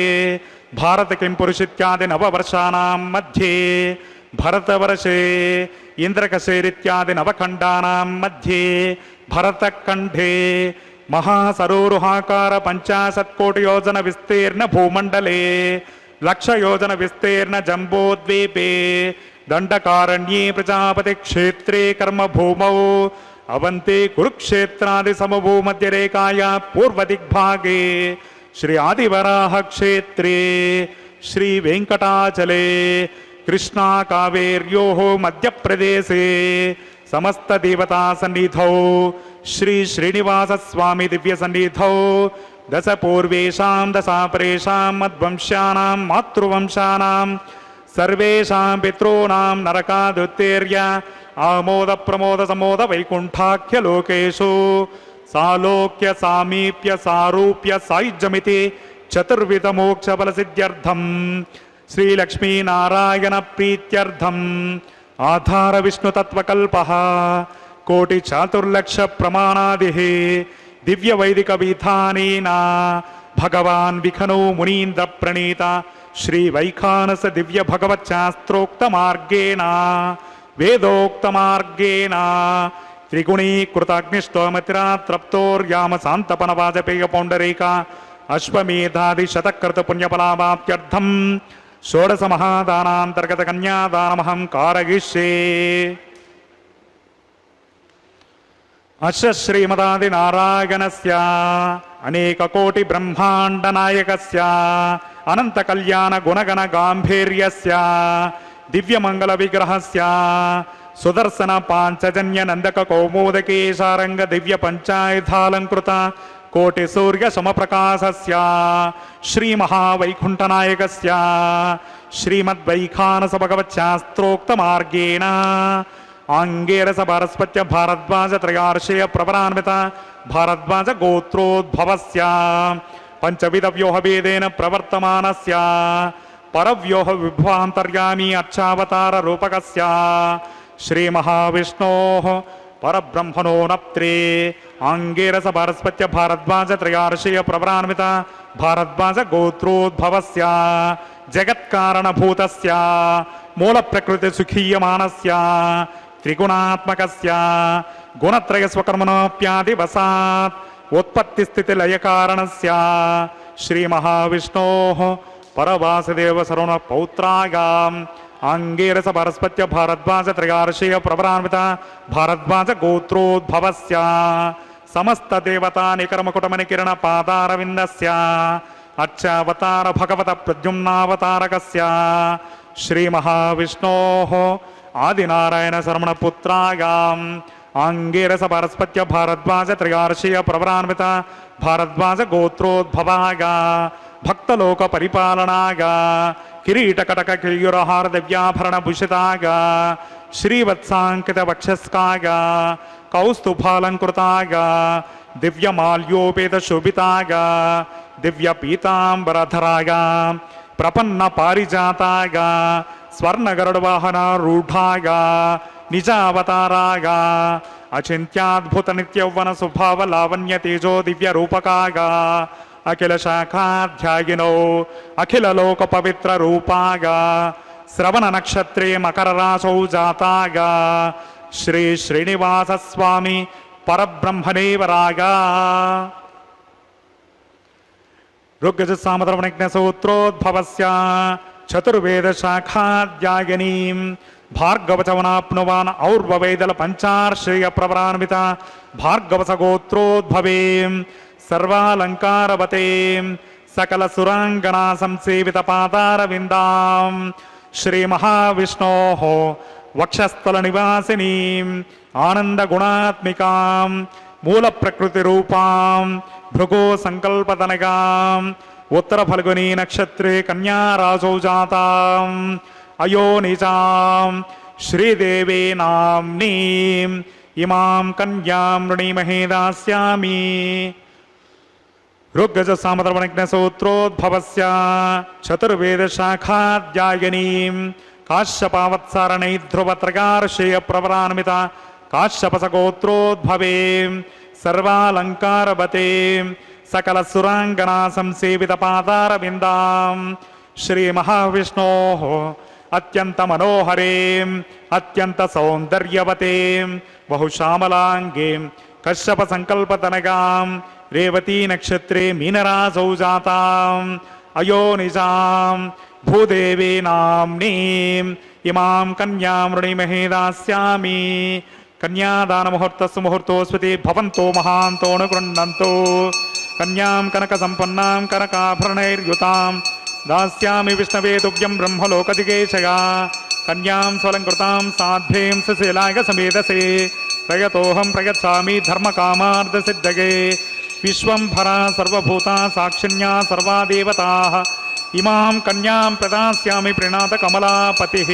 భారత కిం పురుషిత్యాది నవవర్షాణం మధ్యే భరతవర్షే ఇంద్రకశేరిత్యాది నవఖండానాం మధ్యే భరతఖండే महासरोरुहाकार 50 कोटि योजन विस्तीर्ण भूमंडले लक्ष योजन विस्तीर्ण जम्बोद्वीपे दंडकारण्ये प्रजापति क्षेत्रे कर्म भूमौ अवंते कुरुक्षेत्रादि समभू मध्य रेखाया पूर्व दिग्भागे श्री आदिवराह क्षेत्रे श्री वेंकटाचले कृष्णा कावेर्योः मध्य प्रदेशे समस्त देवता सन्निधौ श्री श्रीनिवास स्वामी दिव्य सन्निधौ दश पूर्वेशां दशापरेशां मद्वंश्यानां मातृवंशानां सर्वेषां पितॄणां नरकादुत्तीर्य आमोद प्रमोद समोद वैकुंठाख्य लोकेषु सालोक्य सामीप्य सारूप्य सायुज्यमिति चतुर्विध मोक्ष फल सिद्ध्यर्थम श्री लक्ष्मी नारायण प्रीत्यर्थम आधार विष्णु तत्वकल्पः कोटि चातुर्लक्ष प्रमाणादिः दिव्य वैदिक विधानेन भगवान् विखनो मुनीन्द्र प्रणीत श्री वैखानस दिव्य भगवत शास्त्रोक्त मार्गेण वेदोक्त मार्गेण त्रिगुणीकृत अग्निष्टोमतिरा तृप्तोर्याम सांतपन वाजपेय पौंडरीका अश्वमेधादि शतकृत पुण्यफलावाप्त्यर्थम षोडश महादानांतर्गत कन्यादानमहं कारयिष्ये। अस्य श्रीमदादि नारायणस्य अनेक कोटि ब्रह्मांड नायकस्य अनंत कल्याण गुणगण गांभीर्यस्य दिव्य मंगल विग्रहस्य सुदर्शन पांचजन्य नंदक कौमोदके सारंग दिव्य पंचायतालंकृत कोटि सूर्य समप्रकाशस्य श्री महावैकुंठ नायकस्य श्रीमद्वैखानस भगवत शास्त्रोक्त मार्गेण आंगेरस भारस्पत्य भारद्वाज त्रयार्षेय प्रवरान्वित भारद्वाज गोत्रोद्भवस्य पंचविध व्योह वेदेन प्रवर्तमानस्य परव्योह विभवांतर्यामी अर्चावतार रूपकस्य श्री महाविष्णोः परब्रह्मणो नप्त्रे आंगेरस भारस्पत्य भारद्वाज त्रयार्षेय प्रवरान्वित भारद्वाज गोत्रोद्भवस्य जगत्कारणभूतस्य मूल प्रकृति सुखीयमानस्य त्रिगुणात्मकस्य गुणत्रय स्वकर्मणोऽप्यादिवसात् उत्पत्ति स्थिति लय कारणस्य श्री महाविष्णोः परवासुदेव सर्वण पौत्रागाम आंगेरस भारस्पत्य भारद्वाज त्रयार्षेय प्रवरान्वित भारद्वाज गोत्रोद्भवस्य समस्त देवता निकर्म कुटुंब किरण पादारविंदस्य अर्चावतार भगवत प्रद्युम्नावतारकस्य श्री महाविष्णोः आदिनारायण शरमण पुत्रागाम आंगेरस भारस्पत्य भारद्वाज त्रयार्षेय प्रवरान्वित भारद्वाज गोत्रोद्भवागा भक्तलोक परिपालनागा किरीट कटक कियूरहार दिव्याभरण भूषितागा श्रीवत्सांकित वक्षस्कागा कौस्तुभालंकृतागा दिव्य माल्योपेत शोभितागा दिव्य पीतांबरधरागा प्रपन्न पारिजातागा स्वर्ण गरुड़ वाहन रूढ़ागा निजावतारागा अचिंत्याद्भुत नित्यौवन स्वभाव लावण्य तेजो दिव्य रूपकागा अखिल शाखाध्यायिनो अखिल लोक पवित्र रूपागा श्रवण नक्षत्रे मकर राशौ जातागा श्री श्रीनिवास स्वामी परब्रह्मणे वरागा ऋग्यज सामद्रवणिज्ञ सूत्रोद्भवस्य चतुर्वेद शाखाध्यायिनीं भार्गवचवनाप्नुवान् और्ववेदल पंचार्षेय प्रवरान्वित भार्गवस गोत्रोद्भवें सर्वालंकारवते सकल सुरांगना संसेवित पादारविंदां श्री महाविष्णोः वक्षस्थल निवासिनीं आनंद गुणात्मिकां मूल प्रकृति रूपां भृगो संकल्पतनगां उत्तर फल्गुनी नक्षत्रे कन्या रासौ जातां अयोनिजां श्रीदेवे नाम्नीं इमां कन्यां वृणीमहे दास्यामि। ऋग्यज सामद्रवणिज्ञ सूत्रोद्भवस्य चतुर्वेद शाखाध्यायिनीं काश्यपावत्सारणै ध्रुवत्रगार्षेय प्रवरान्वित काश्यपस गोत्रोद्भवें सर्वालंकारवते सकल सुरांगना संसेवित पादारविंदां श्री महाविष्णोः अत्यंत मनोहरें अत्यंत सौंदर्यवते बहुश्यामलांगीं ಕಶ್ಯಪ ಸಂಕಲ್ಪತನಗಾಂ ರೇವತಿ ನಕ್ಷತ್ರೇ ಮೀನರಾಸೌ ಜಾತಾಂ ಅಯೋನಿಜಾಂ ಭೂದೇವಿ ನಾಮ್ನೀಂ ಇಮಾಂ ಕನ್ಯಾಂ ವೃಣಿಮಹೇ ದಾಸ್ಯಾಮಿ. ಕನ್ಯಾದಾನ ಮುಹೂರ್ತಸ್ಸು ಮುಹೂರ್ತೋಸ್ವತಿ ಭವಂತೋ ಮಹಾಂತೋ ನ ಗೃಹ್ಣಂತೋ. ಕನ್ಯಾಂ ಕನಕ ಸಂಪನ್ನಾಂ ಕನಕಾಭರಣೈರ್ಯುತಾಂ ದಾಸ್ಯಾಮಿ ವಿಷ್ಣವೇ ತುಭ್ಯಂ ಬ್ರಹ್ಮಲೋಕದಿಗೇಶಯ. ಕನ್ಯಾಂ ಸ್ವಲಂಕೃತಾಂ ಸಾಧ್ವೇಂ ಸಶೀಲಾಯ ಸಮೇಧಸೆ. ಪ್ರಯತೋಹಂ ಪ್ರಯಚ್ಛಾಮಿ ಧರ್ಮಕಾಮಾರ್ಥ ಸಿದ್ಧಗೆ. ವಿಶ್ವಂಭರ ಸರ್ವಭೂತ ಸಾಕ್ಷಿಣ್ಯಾ ಸರ್ವಾ ದೇವತಾಃ ಇಮಾಂ ಕನ್ಯಾಂ ಪ್ರದಾಸ್ಯಾಮಿ ಪ್ರಣಾತ ಕಮಲಾಪತಿಃ.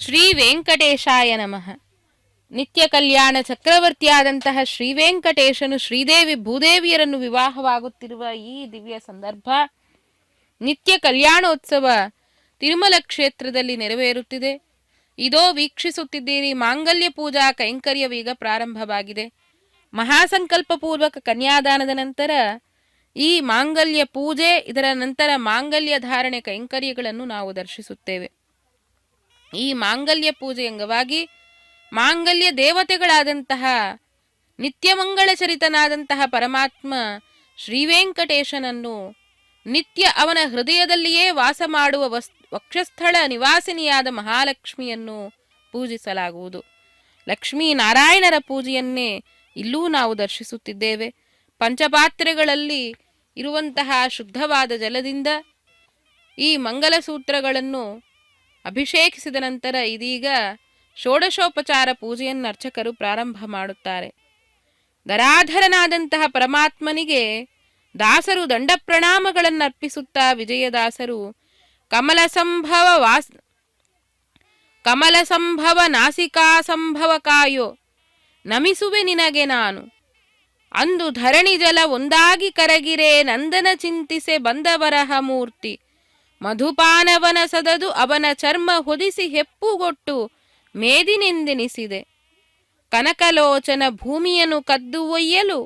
ಶ್ರೀ ವೆಂಕಟೇಶಾಯ ನಮಃ. ನಿತ್ಯ ಕಲ್ಯಾಣ ಚಕ್ರವರ್ತಿಯಾದಂತಹ ಶ್ರೀ ವೆಂಕಟೇಶನು ಶ್ರೀದೇವಿ ಭೂದೇವಿಯರನ್ನು ವಿವಾಹವಾಗುತ್ತಿರುವ ಈ ದಿವ್ಯ ಸಂದರ್ಭ, ನಿತ್ಯ ಕಲ್ಯಾಣೋತ್ಸವ ತಿರುಮಲ ಕ್ಷೇತ್ರದಲ್ಲಿ ನೆರವೇರುತ್ತಿದೆ. ಇದೋ ವೀಕ್ಷಿಸುತ್ತಿದ್ದೀರಿ, ಮಾಂಗಲ್ಯ ಪೂಜಾ ಕೈಂಕರ್ಯವೀಗ ಪ್ರಾರಂಭವಾಗಿದೆ. ಮಹಾಸಂಕಲ್ಪ ಪೂರ್ವಕ ಕನ್ಯಾದಾನದ ನಂತರ ಈ ಮಾಂಗಲ್ಯ ಪೂಜೆ, ಇದರ ನಂತರ ಮಾಂಗಲ್ಯ ಧಾರಣೆ ಕೈಂಕರ್ಯಗಳನ್ನು ನಾವು ದರ್ಶಿಸುತ್ತೇವೆ. ಈ ಮಾಂಗಲ್ಯ ಪೂಜೆ ಅಂಗವಾಗಿ ಮಾಂಗಲ್ಯ ದೇವತೆಗಳಾದಂತಹ ನಿತ್ಯಮಂಗಳ ಚರಿತನಾದಂತಹ ಪರಮಾತ್ಮ ಶ್ರೀ ವೆಂಕಟೇಶನನ್ನು ನಿತ್ಯ ಅವನ ಹೃದಯದಲ್ಲಿಯೇ ವಾಸ ಮಾಡುವ ವಕ್ಷಸ್ಥಳ ನಿವಾಸಿನಿಯಾದ ಮಹಾಲಕ್ಷ್ಮಿಯನ್ನು ಪೂಜಿಸಲಾಗುವುದು. ಲಕ್ಷ್ಮೀನಾರಾಯಣರ ಪೂಜೆಯನ್ನೇ ಇಲ್ಲೂ ನಾವು ದರ್ಶಿಸುತ್ತಿದ್ದೇವೆ. ಪಂಚಪಾತ್ರೆಗಳಲ್ಲಿ ಇರುವಂತಹ ಶುದ್ಧವಾದ ಜಲದಿಂದ ಈ ಮಂಗಲಸೂತ್ರಗಳನ್ನು ಅಭಿಷೇಕಿಸಿದ ನಂತರ ಇದೀಗ ಷೋಡಶೋಪಚಾರ ಪೂಜೆಯನ್ನು ಅರ್ಚಕರು ಪ್ರಾರಂಭ ಮಾಡುತ್ತಾರೆ. ದರಾಧರನಾದಂತಹ ಪರಮಾತ್ಮನಿಗೆ ದಾಸರು ದಂಡ ಪ್ರಣಾಮಗಳನ್ನು ಅರ್ಪಿಸುತ್ತಾ ವಿಜಯದಾಸರು ಕಮಲ ಸಂಭವ ನಾಸಿಕಾ ಸಂಭವ ಕಾಯೋ ನಮಿಸುವೆ ನಿನಗೆ ನಾನು. ಅಂದು ಧರಣಿ ಜಲ ಒಂದಾಗಿ ಕರಗಿರೆ ನಂದನ ಚಿಂತಿಸೆ ಬಂದವರಹ ಮೂರ್ತಿ. ಮಧುಪಾನವನ ಸದದು ಅವನ ಚರ್ಮ ಹೊದಿಸಿ ಹೆಪ್ಪುಗೊಟ್ಟು ಮೇದಿನೆಂದೆನಿಸಿದೆ. ಕನಕಲೋಚನ ಭೂಮಿಯನ್ನು ಕದ್ದು ಒಯ್ಯಲು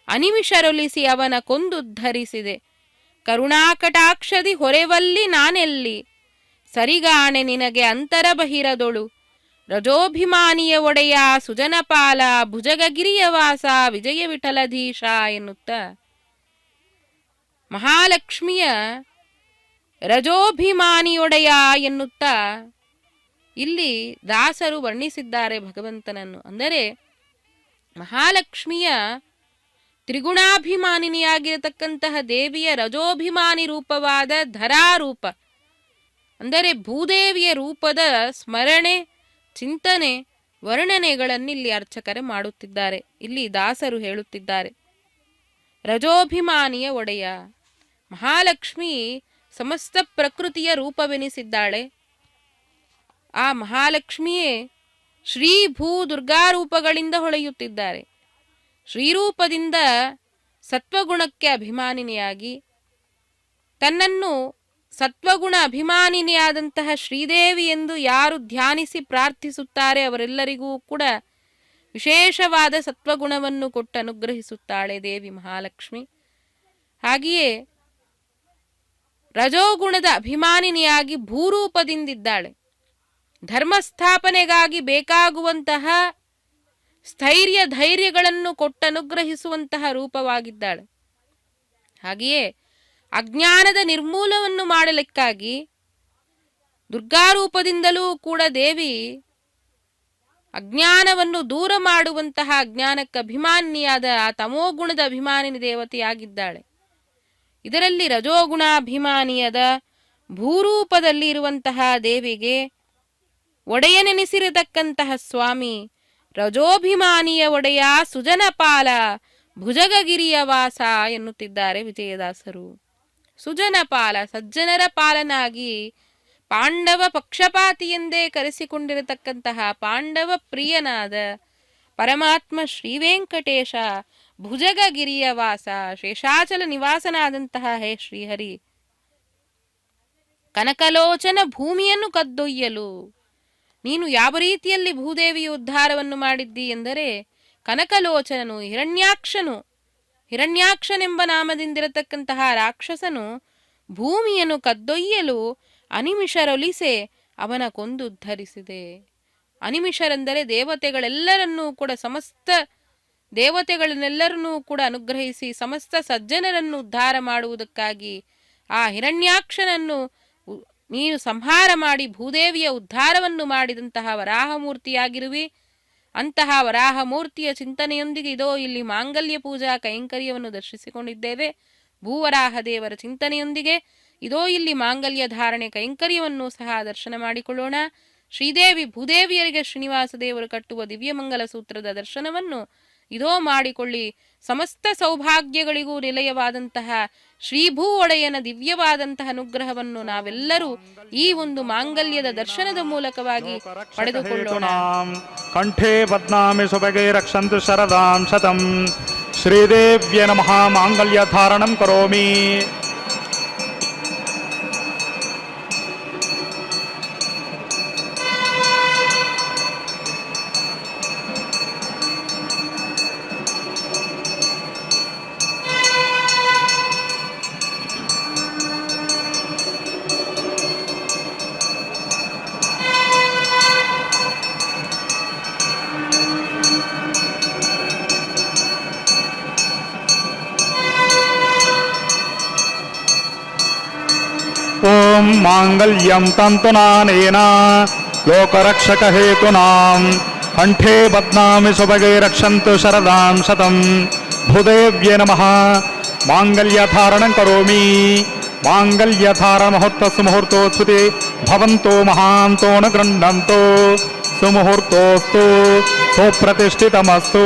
ಅನಿಮಿಷರೊಲಿಸಿ ಅವನ ಕೊಂದುದ್ಧರಿಸಿದೆ. ಕರುಣಾಕಟಾಕ್ಷದಿ ಹೊರೆವಲ್ಲಿ ನಾನೆಲ್ಲಿ ಸರಿಗಾಣೆ ನಿನಗೆ ಅಂತರ ಬಹಿರದೊಳು. ರಜೋಭಿಮಾನಿಯ ಒಡೆಯ ಸುಜನಪಾಲ ಭುಜಗಗಿರಿಯ ವಾಸ ವಿಜಯ ವಿಠಲಧೀಶ ಎನ್ನುತ್ತ ಮಹಾಲಕ್ಷ್ಮಿಯ ರಜೋಭಿಮಾನಿಯೊಡೆಯ ಎನ್ನುತ್ತಾ ಇಲ್ಲಿ ದಾಸರು ವರ್ಣಿಸಿದ್ದಾರೆ ಭಗವಂತನನ್ನು. ಅಂದರೆ ಮಹಾಲಕ್ಷ್ಮಿಯ ತ್ರಿಗುಣಾಭಿಮಾನಿನಿಯಾಗಿರತಕ್ಕಂತಹ ದೇವಿಯ ರಜೋಭಿಮಾನಿ ರೂಪವಾದ ಧರಾರೂಪ, ಅಂದರೆ ಭೂದೇವಿಯ ರೂಪದ ಸ್ಮರಣೆ, ಚಿಂತನೆ, ವರ್ಣನೆಗಳನ್ನಿಲ್ಲಿ ಅರ್ಚಕರೇ ಮಾಡುತ್ತಿದ್ದಾರೆ. ಇಲ್ಲಿ ದಾಸರು ಹೇಳುತ್ತಿದ್ದಾರೆ, ರಜೋಭಿಮಾನಿಯ ಒಡೆಯ ಮಹಾಲಕ್ಷ್ಮಿ ಸಮಸ್ತ ಪ್ರಕೃತಿಯ ರೂಪವೆನಿಸಿದ್ದಾಳೆ. ಆ ಮಹಾಲಕ್ಷ್ಮಿಯೇ ಶ್ರೀ ಭೂ ದುರ್ಗಾ ರೂಪಗಳಿಂದ ಹೊಳೆಯುತ್ತಿದ್ದಾರೆ. ಶ್ರೀರೂಪದಿಂದ ಸತ್ವಗುಣಕ್ಕೆ ಅಭಿಮಾನಿನಿಯಾಗಿ ತನ್ನನ್ನು ಸತ್ವಗುಣ ಅಭಿಮಾನಿನಿಯಾದಂತಹ ಶ್ರೀದೇವಿ ಎಂದು ಯಾರು ಧ್ಯಾನಿಸಿ ಪ್ರಾರ್ಥಿಸುತ್ತಾರೆ ಅವರೆಲ್ಲರಿಗೂ ಕೂಡ ವಿಶೇಷವಾದ ಸತ್ವಗುಣವನ್ನು ಕೊಟ್ಟು ಅನುಗ್ರಹಿಸುತ್ತಾಳೆ ದೇವಿ ಮಹಾಲಕ್ಷ್ಮಿ. ಹಾಗೆಯೇ ರಜೋಗುಣದ ಅಭಿಮಾನಿನಿಯಾಗಿ ಭೂರೂಪದಿಂದಿದ್ದಾಳೆ. ಧರ್ಮಸ್ಥಾಪನೆಗಾಗಿ ಬೇಕಾಗುವಂತಹ ಸ್ಥೈರ್ಯ ಧೈರ್ಯಗಳನ್ನು ಕೊಟ್ಟನುಗ್ರಹಿಸುವಂತಹ ರೂಪವಾಗಿದ್ದಾಳೆ. ಹಾಗೆಯೇ ಅಜ್ಞಾನದ ನಿರ್ಮೂಲವನ್ನು ಮಾಡಲಿಕ್ಕಾಗಿ ದುರ್ಗಾರೂಪದಿಂದಲೂ ಕೂಡ ದೇವಿ ಅಜ್ಞಾನವನ್ನು ದೂರ ಮಾಡುವಂತಹ ಅಜ್ಞಾನಕ್ಕೆ ಅಭಿಮಾನಿಯಾದ ತಮೋಗುಣದ ಅಭಿಮಾನಿನಿ ದೇವತೆಯಾಗಿದ್ದಾಳೆ. ಇದರಲ್ಲಿ ರಜೋಗುಣಾಭಿಮಾನಿಯಾದ ಭೂರೂಪದಲ್ಲಿ ಇರುವಂತಹ ದೇವಿಗೆ ಒಡೆಯನೆನಿಸಿರತಕ್ಕಂತಹ ಸ್ವಾಮಿ ರಜೋಭಿಮಾನಿಯ ಒಡೆಯ ಸುಜನಪಾಲ ಭುಜಗಗಿರಿಯ ವಾಸ ಎನ್ನುತ್ತಿದ್ದಾರೆ ವಿಜಯದಾಸರು. ಸುಜನಪಾಲ ಸಜ್ಜನರ ಪಾಲನಾಗಿ ಪಾಂಡವ ಪಕ್ಷಪಾತಿ ಎಂದೇ ಕರೆಸಿಕೊಂಡಿರತಕ್ಕಂತಹ ಪಾಂಡವ ಪ್ರಿಯನಾದ ಪರಮಾತ್ಮ ಶ್ರೀ ವೆಂಕಟೇಶ ಭುಜಗಗಿರಿಯ ವಾಸ ಶೇಷಾಚಲ ನಿವಾಸನಾದಂತಹ ಹೇ ಶ್ರೀಹರಿ, ಕನಕಲೋಚನ ಭೂಮಿಯನ್ನು ಕದ್ದೊಯ್ಯಲು ನೀನು ಯಾವ ರೀತಿಯಲ್ಲಿ ಭೂದೇವಿಯ ಉದ್ಧಾರವನ್ನು ಮಾಡಿದ್ದಿ ಎಂದರೆ, ಕನಕಲೋಚನನು ಹಿರಣ್ಯಾಕ್ಷನೆಂಬ ನಾಮದಿಂದಿರತಕ್ಕಂತಹ ರಾಕ್ಷಸನು ಭೂಮಿಯನ್ನು ಕದ್ದೊಯ್ಯಲು ಅನಿಮಿಷರೊಲಿಸೆ ಅವನ ಕೊಂದು ಉದ್ಧರಿಸಿದೆ. ಅನಿಮಿಷರೆಂದರೆ ದೇವತೆಗಳೆಲ್ಲರನ್ನೂ ಕೂಡ, ಸಮಸ್ತ ದೇವತೆಗಳನ್ನೆಲ್ಲರನ್ನೂ ಕೂಡ ಅನುಗ್ರಹಿಸಿ ಸಮಸ್ತ ಸಜ್ಜನರನ್ನು ಉದ್ಧಾರ ಮಾಡುವುದಕ್ಕಾಗಿ ಆ ಹಿರಣ್ಯಾಕ್ಷನನ್ನು ನೀನು ಸಂಹಾರ ಮಾಡಿ ಭೂದೇವಿಯ ಉದ್ಧಾರವನ್ನು ಮಾಡಿದಂತಹ ವರಾಹಮೂರ್ತಿಯಾಗಿರುವಿ. ಅಂತಹ ವರಾಹಮೂರ್ತಿಯ ಚಿಂತನೆಯೊಂದಿಗೆ ಇದೋ ಇಲ್ಲಿ ಮಾಂಗಲ್ಯ ಪೂಜಾ ಕೈಂಕರ್ಯವನ್ನು ದರ್ಶಿಸಿಕೊಂಡಿದ್ದೇವೆ. ಭೂವರಾಹ ದೇವರ ಚಿಂತನೆಯೊಂದಿಗೆ ಇದೋ ಇಲ್ಲಿ ಮಾಂಗಲ್ಯ ಧಾರಣೆ ಕೈಂಕರ್ಯವನ್ನು ಸಹ ದರ್ಶನ ಮಾಡಿಕೊಳ್ಳೋಣ. ಶ್ರೀದೇವಿ ಭೂದೇವಿಯರಿಗೆ ಶ್ರೀನಿವಾಸ ದೇವರು ಕಟ್ಟುವ ದಿವ್ಯಮಂಗಲ ಸೂತ್ರದ ದರ್ಶನವನ್ನು ಇದೋ ಮಾಡಿಕೊಳ್ಳಿ. ಸಮಸ್ತ ಸೌಭಾಗ್ಯಗಳಿಗೂ ನಿಲಯವಾದಂತಹ ಶ್ರೀಭೂ ಒಡೆಯನ ದಿವ್ಯವಾದಂತಹ ಅನುಗ್ರಹವನ್ನು ನಾವೆಲ್ಲರೂ ಈ ಒಂದು ಮಾಂಗಲ್ಯದ ದರ್ಶನದ ಮೂಲಕವಾಗಿ ಪಡೆದುಕೊಳ್ಳೋಣ. ಕಂಠೇ ಬದ್ನಾಮಿ ಸುಭಗೆ ರಕ್ಷಂತು ಶರದಾಂ ಶತಂ. ಶ್ರೀದೇವ್ಯ ನಮಃ ಮಾಂಗಲ್ಯ ಧಾರಣಂ ಕರೋಮಿ. ಓಂ ಮಾಂಗಲ್ಯಂ ತಂತುನಾನೇನ ಲೋಕರಕ್ಷಕ ಹೇತುನಾಂ ಕಂಠೇ ಬದ್ನಾಮಿ ಸುಭಗೆ ರಕ್ಷಂತು ಶರದಾಂ ಶತಂ. ಭೂದೇವ್ಯೇ ನಮಃ ಮಾಂಗಲ್ಯ ಧಾರಣಂ ಕರೋಮಿ. ಮಾಂಗಲ್ಯ ಧಾರಣ ಮುಹೂರ್ತಸ್ಸು ಮುಹೂರ್ತೋಸ್ತು ಭವಂತೋ ಮಹಾಂತೋ ನ ಗೃಹಂತೋ ಸುಮುಹೂರ್ತೋಸ್ತು ಸುಪ್ರತಿಷ್ಠಿತಮಸ್ತು.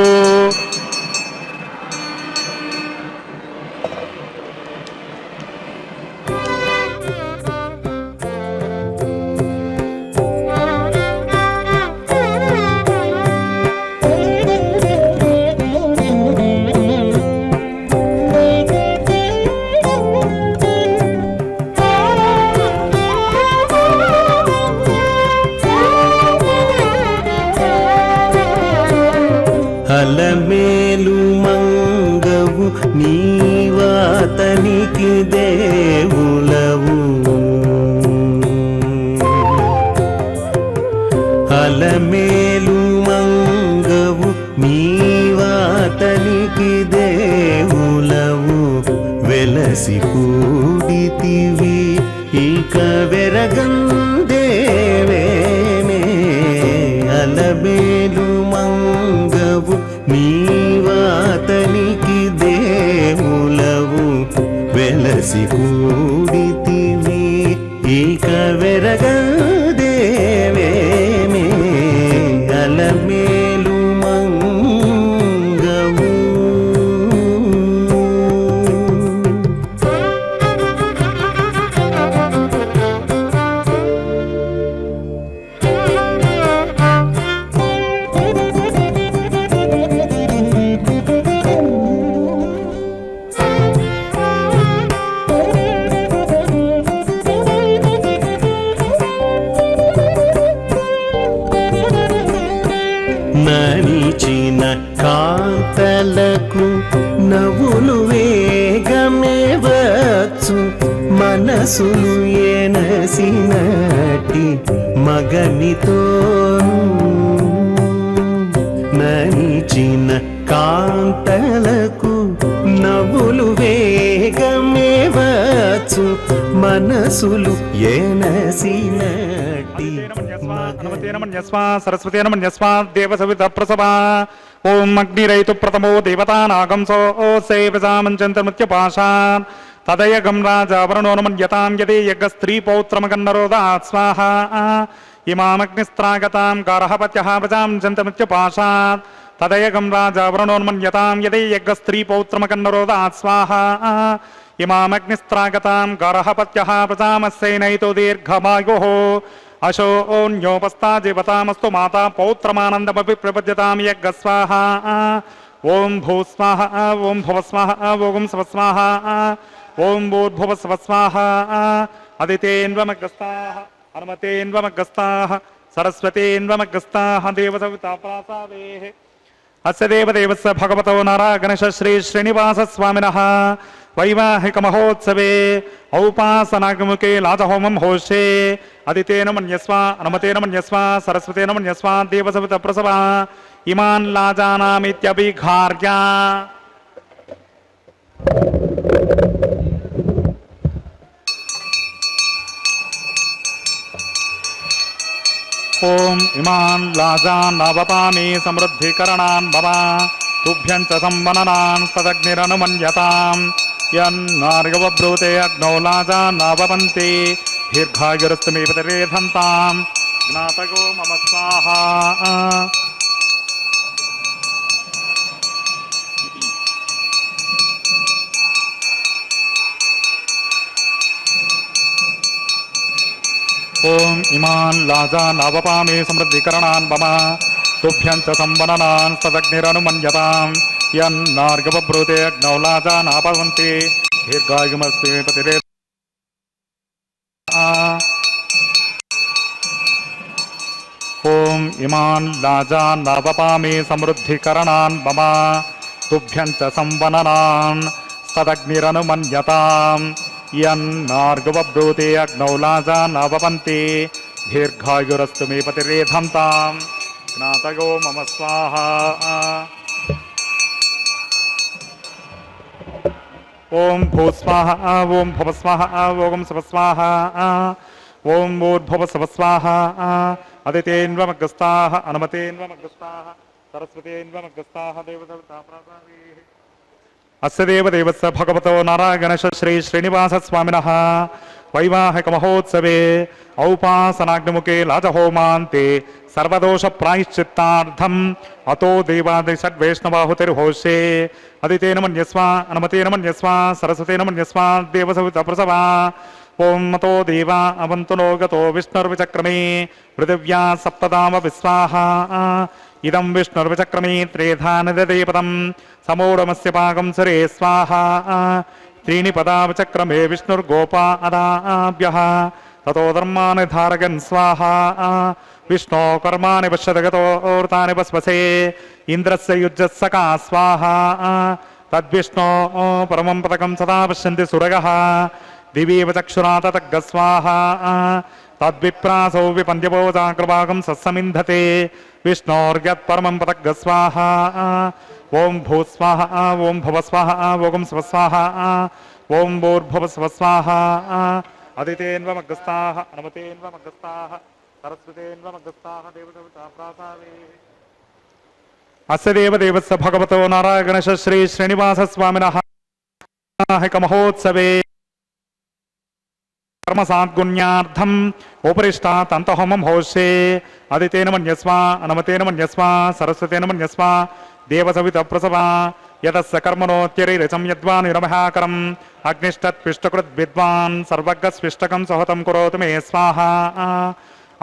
అలమేలు మంగవు నీవాతనికి దేవులవు. అలమేలు మంగవు నీవాతనికి దేవులవు. వెలసి కూడితివి ఇక వెరగందేవేమే. అలమేలు మంగవు నీవాతనికి దేవులవు. వెలసి కూడితివి ఇక వెరగదేవేమే. అలమేలు మంగవు. నడిచిన కాంతలకు నవ్వులు వేగమే వచ్చు. మనసులు ఎనసినటి మగనితో నడిచిన కాంతలకు నవ్వులు వేగమే వచ్చు. మనసులు ఎనసినటి సరస్వతి నమన్యస్మా దేవసవిత ప్రసభా. ఓం అగ్నిరైతు ప్రథమో దేవతానాగంసో సేవసామంచంతమృత్యపాశాన్. తదయగం రాజావరణో నమన్యతాం యదే యజ్ఞ స్త్రీ పౌత్రమగన్నరోదాత్ స్వాహా. ఇమామగ్నిస్త్రాగతాం గార్హపత్యః ప్రజాం చంతమృత్యపాశాన్. తదయగం రాజావరణో నమన్యతాం యదే యజ్ఞ స్త్రీ పౌత్రమగన్నరోదాత్ స్వాహా. ఇమామగ్నిస్త్రాగతాం గార్హపత్యః ప్రజామస్యైనైతో దీర్ఘమాయుః. అశోన్యోపస్తాజివతామస్తు మాతా పౌత్రమానందమపి ప్రపద్యతాం యజ్ఞ స్వాహా. ఓం భూస్వాహ ఓం భువస్వాహ ఓం స్వస్వాహ ఓం భూర్భువస్వస్వాహ. అదితేన్వమగ్రస్తాః హనుమతేన్వమగ్రస్తాః సరస్వతేన్వమగ్రస్తాః దేవసవితా ప్రాసాదేః. అస్య దేవదేవస్య భగవతో నారాయణగణేశ శ్రీ శ్రీనివాస స్వామినః वैवाहिक महोत्सवे औपासनागमुखे लाजहोमं होष्ये अदितेन मन्यस्व अनुमतेन मन्यस्व सरस्वतेन मन्यस्व देवसवित प्रसवा इमान् लाजानामित्यभिघार्य ओम इमान् लाजान् नवपामि समृद्धिकरणान् भव तुभ्यं च संवननान् तदग्निरनुमन्यताम् यन्नार्गवब्रूते अग्नौ लाजान् नवपन्ति दीर्घायुरस्तु मे पतिरेधन्ताम् ज्ञातगो मम स्वाहा ओम इमान् लाजान् नवपामि समृद्धिकरणान् मम तुभ्यं च संवननान् तदग्निरनुमन्यताम् यन्नार्गवब्रूते अग्नौ लाजान् नवपन्ति दीर्घायुमस्तु मे पतिरे ओम इमान् लाजान् नवपामि समृद्धिकरणान् मम तुभ्यं च संवननान् तदग्निरनुमन्यताम् यन्नार्गवब्रूते अग्नौ लाजान् नवपन्ति दीर्घायुरस्तु मे पतिरेधन्ताम् ज्ञातगो मम स्वाहा ओम भूस्वाहा ओम भवस्वाहा ओम स्वस्वाहा ओम भूर्भुवस्वस्वाहा अदितेन्वमग्रस्ताः अनुमतेन्वमग्रस्ताः सरस्वतेन्वमग्रस्ताः देवसविता प्रसादेः अस्य देवदेवस्य भगवतो नारायणस्य श्री श्रीनिवास स्वामिनः वैवाहिक महोत्सवे औपासनाग्निमुखे लाजहोमान्ते सर्वदोष प्रायश्चित्तार्थम् अतो देवादिषड्वैष्णवाहुतिर्होष्ये अदितेन मन्यस्व अनुमतेन मन्यस्व सरस्वतेन मन्यस्व देवसविता प्रसवा ओम मतो देवा अवन्तु नो गतो विष्णुर्विचक्रमे पृथिव्या सप्तदाम विस्वाहा इदं विष्णुर्विचक्रमे त्रेधा निददेपदं समोढमस्य पाकं सरे स्वाहा त्रीणि पदा विचक्रमे विष्णुर्गोपा अदाभ्यः ततो धर्माणि धारयन् स्वाहा विष्णो कर्माणि पश्यतगतो ओर्तानि भस्मसे इन्द्रस्य युज्यत्सका स्वाहा तद्विष्णो परमं पदकं सदा पश्यन्ति सुरगः दिवीव चक्षुरा ततग्गस्वाहा तद्विप्रासौ विपन्द्यपोजाकृभागं सत्समिन्धते विष्णोर्यत्परमं पतग्गस्वाहा ओम भूस्वाहा ओम भवस्वाहा ओम स्वस्वाहा ओम भूर्भुवस्वस्वाहा अदितेन्वमग्रस्ताः अनुमतेन्वमग्रस्ताः सरस्वतेन्वमग्रस्ताः देवसविता प्रसादेः अस्य देवदेवस्य भगवतो नारायणस्य श्री श्रीनिवास स्वामिनः वैवाहिक महोत्सवे कर्मसाद्गुण्यार्थम् उपरिष्टात् अन्तहोमं होष्ये अदितेन मन्यस्व अनुमतेन मन्यस्व सरस्वतेन मन्यस्व देवसविता प्रसवा यतस्य कर्मणोत्यरिरचं यद्वान् निरमहाकरम् अग्निष्टत्पिष्टकृद् विद्वान् सर्वज्ञस्विष्टकं सहुतं करोतु मे स्वाहा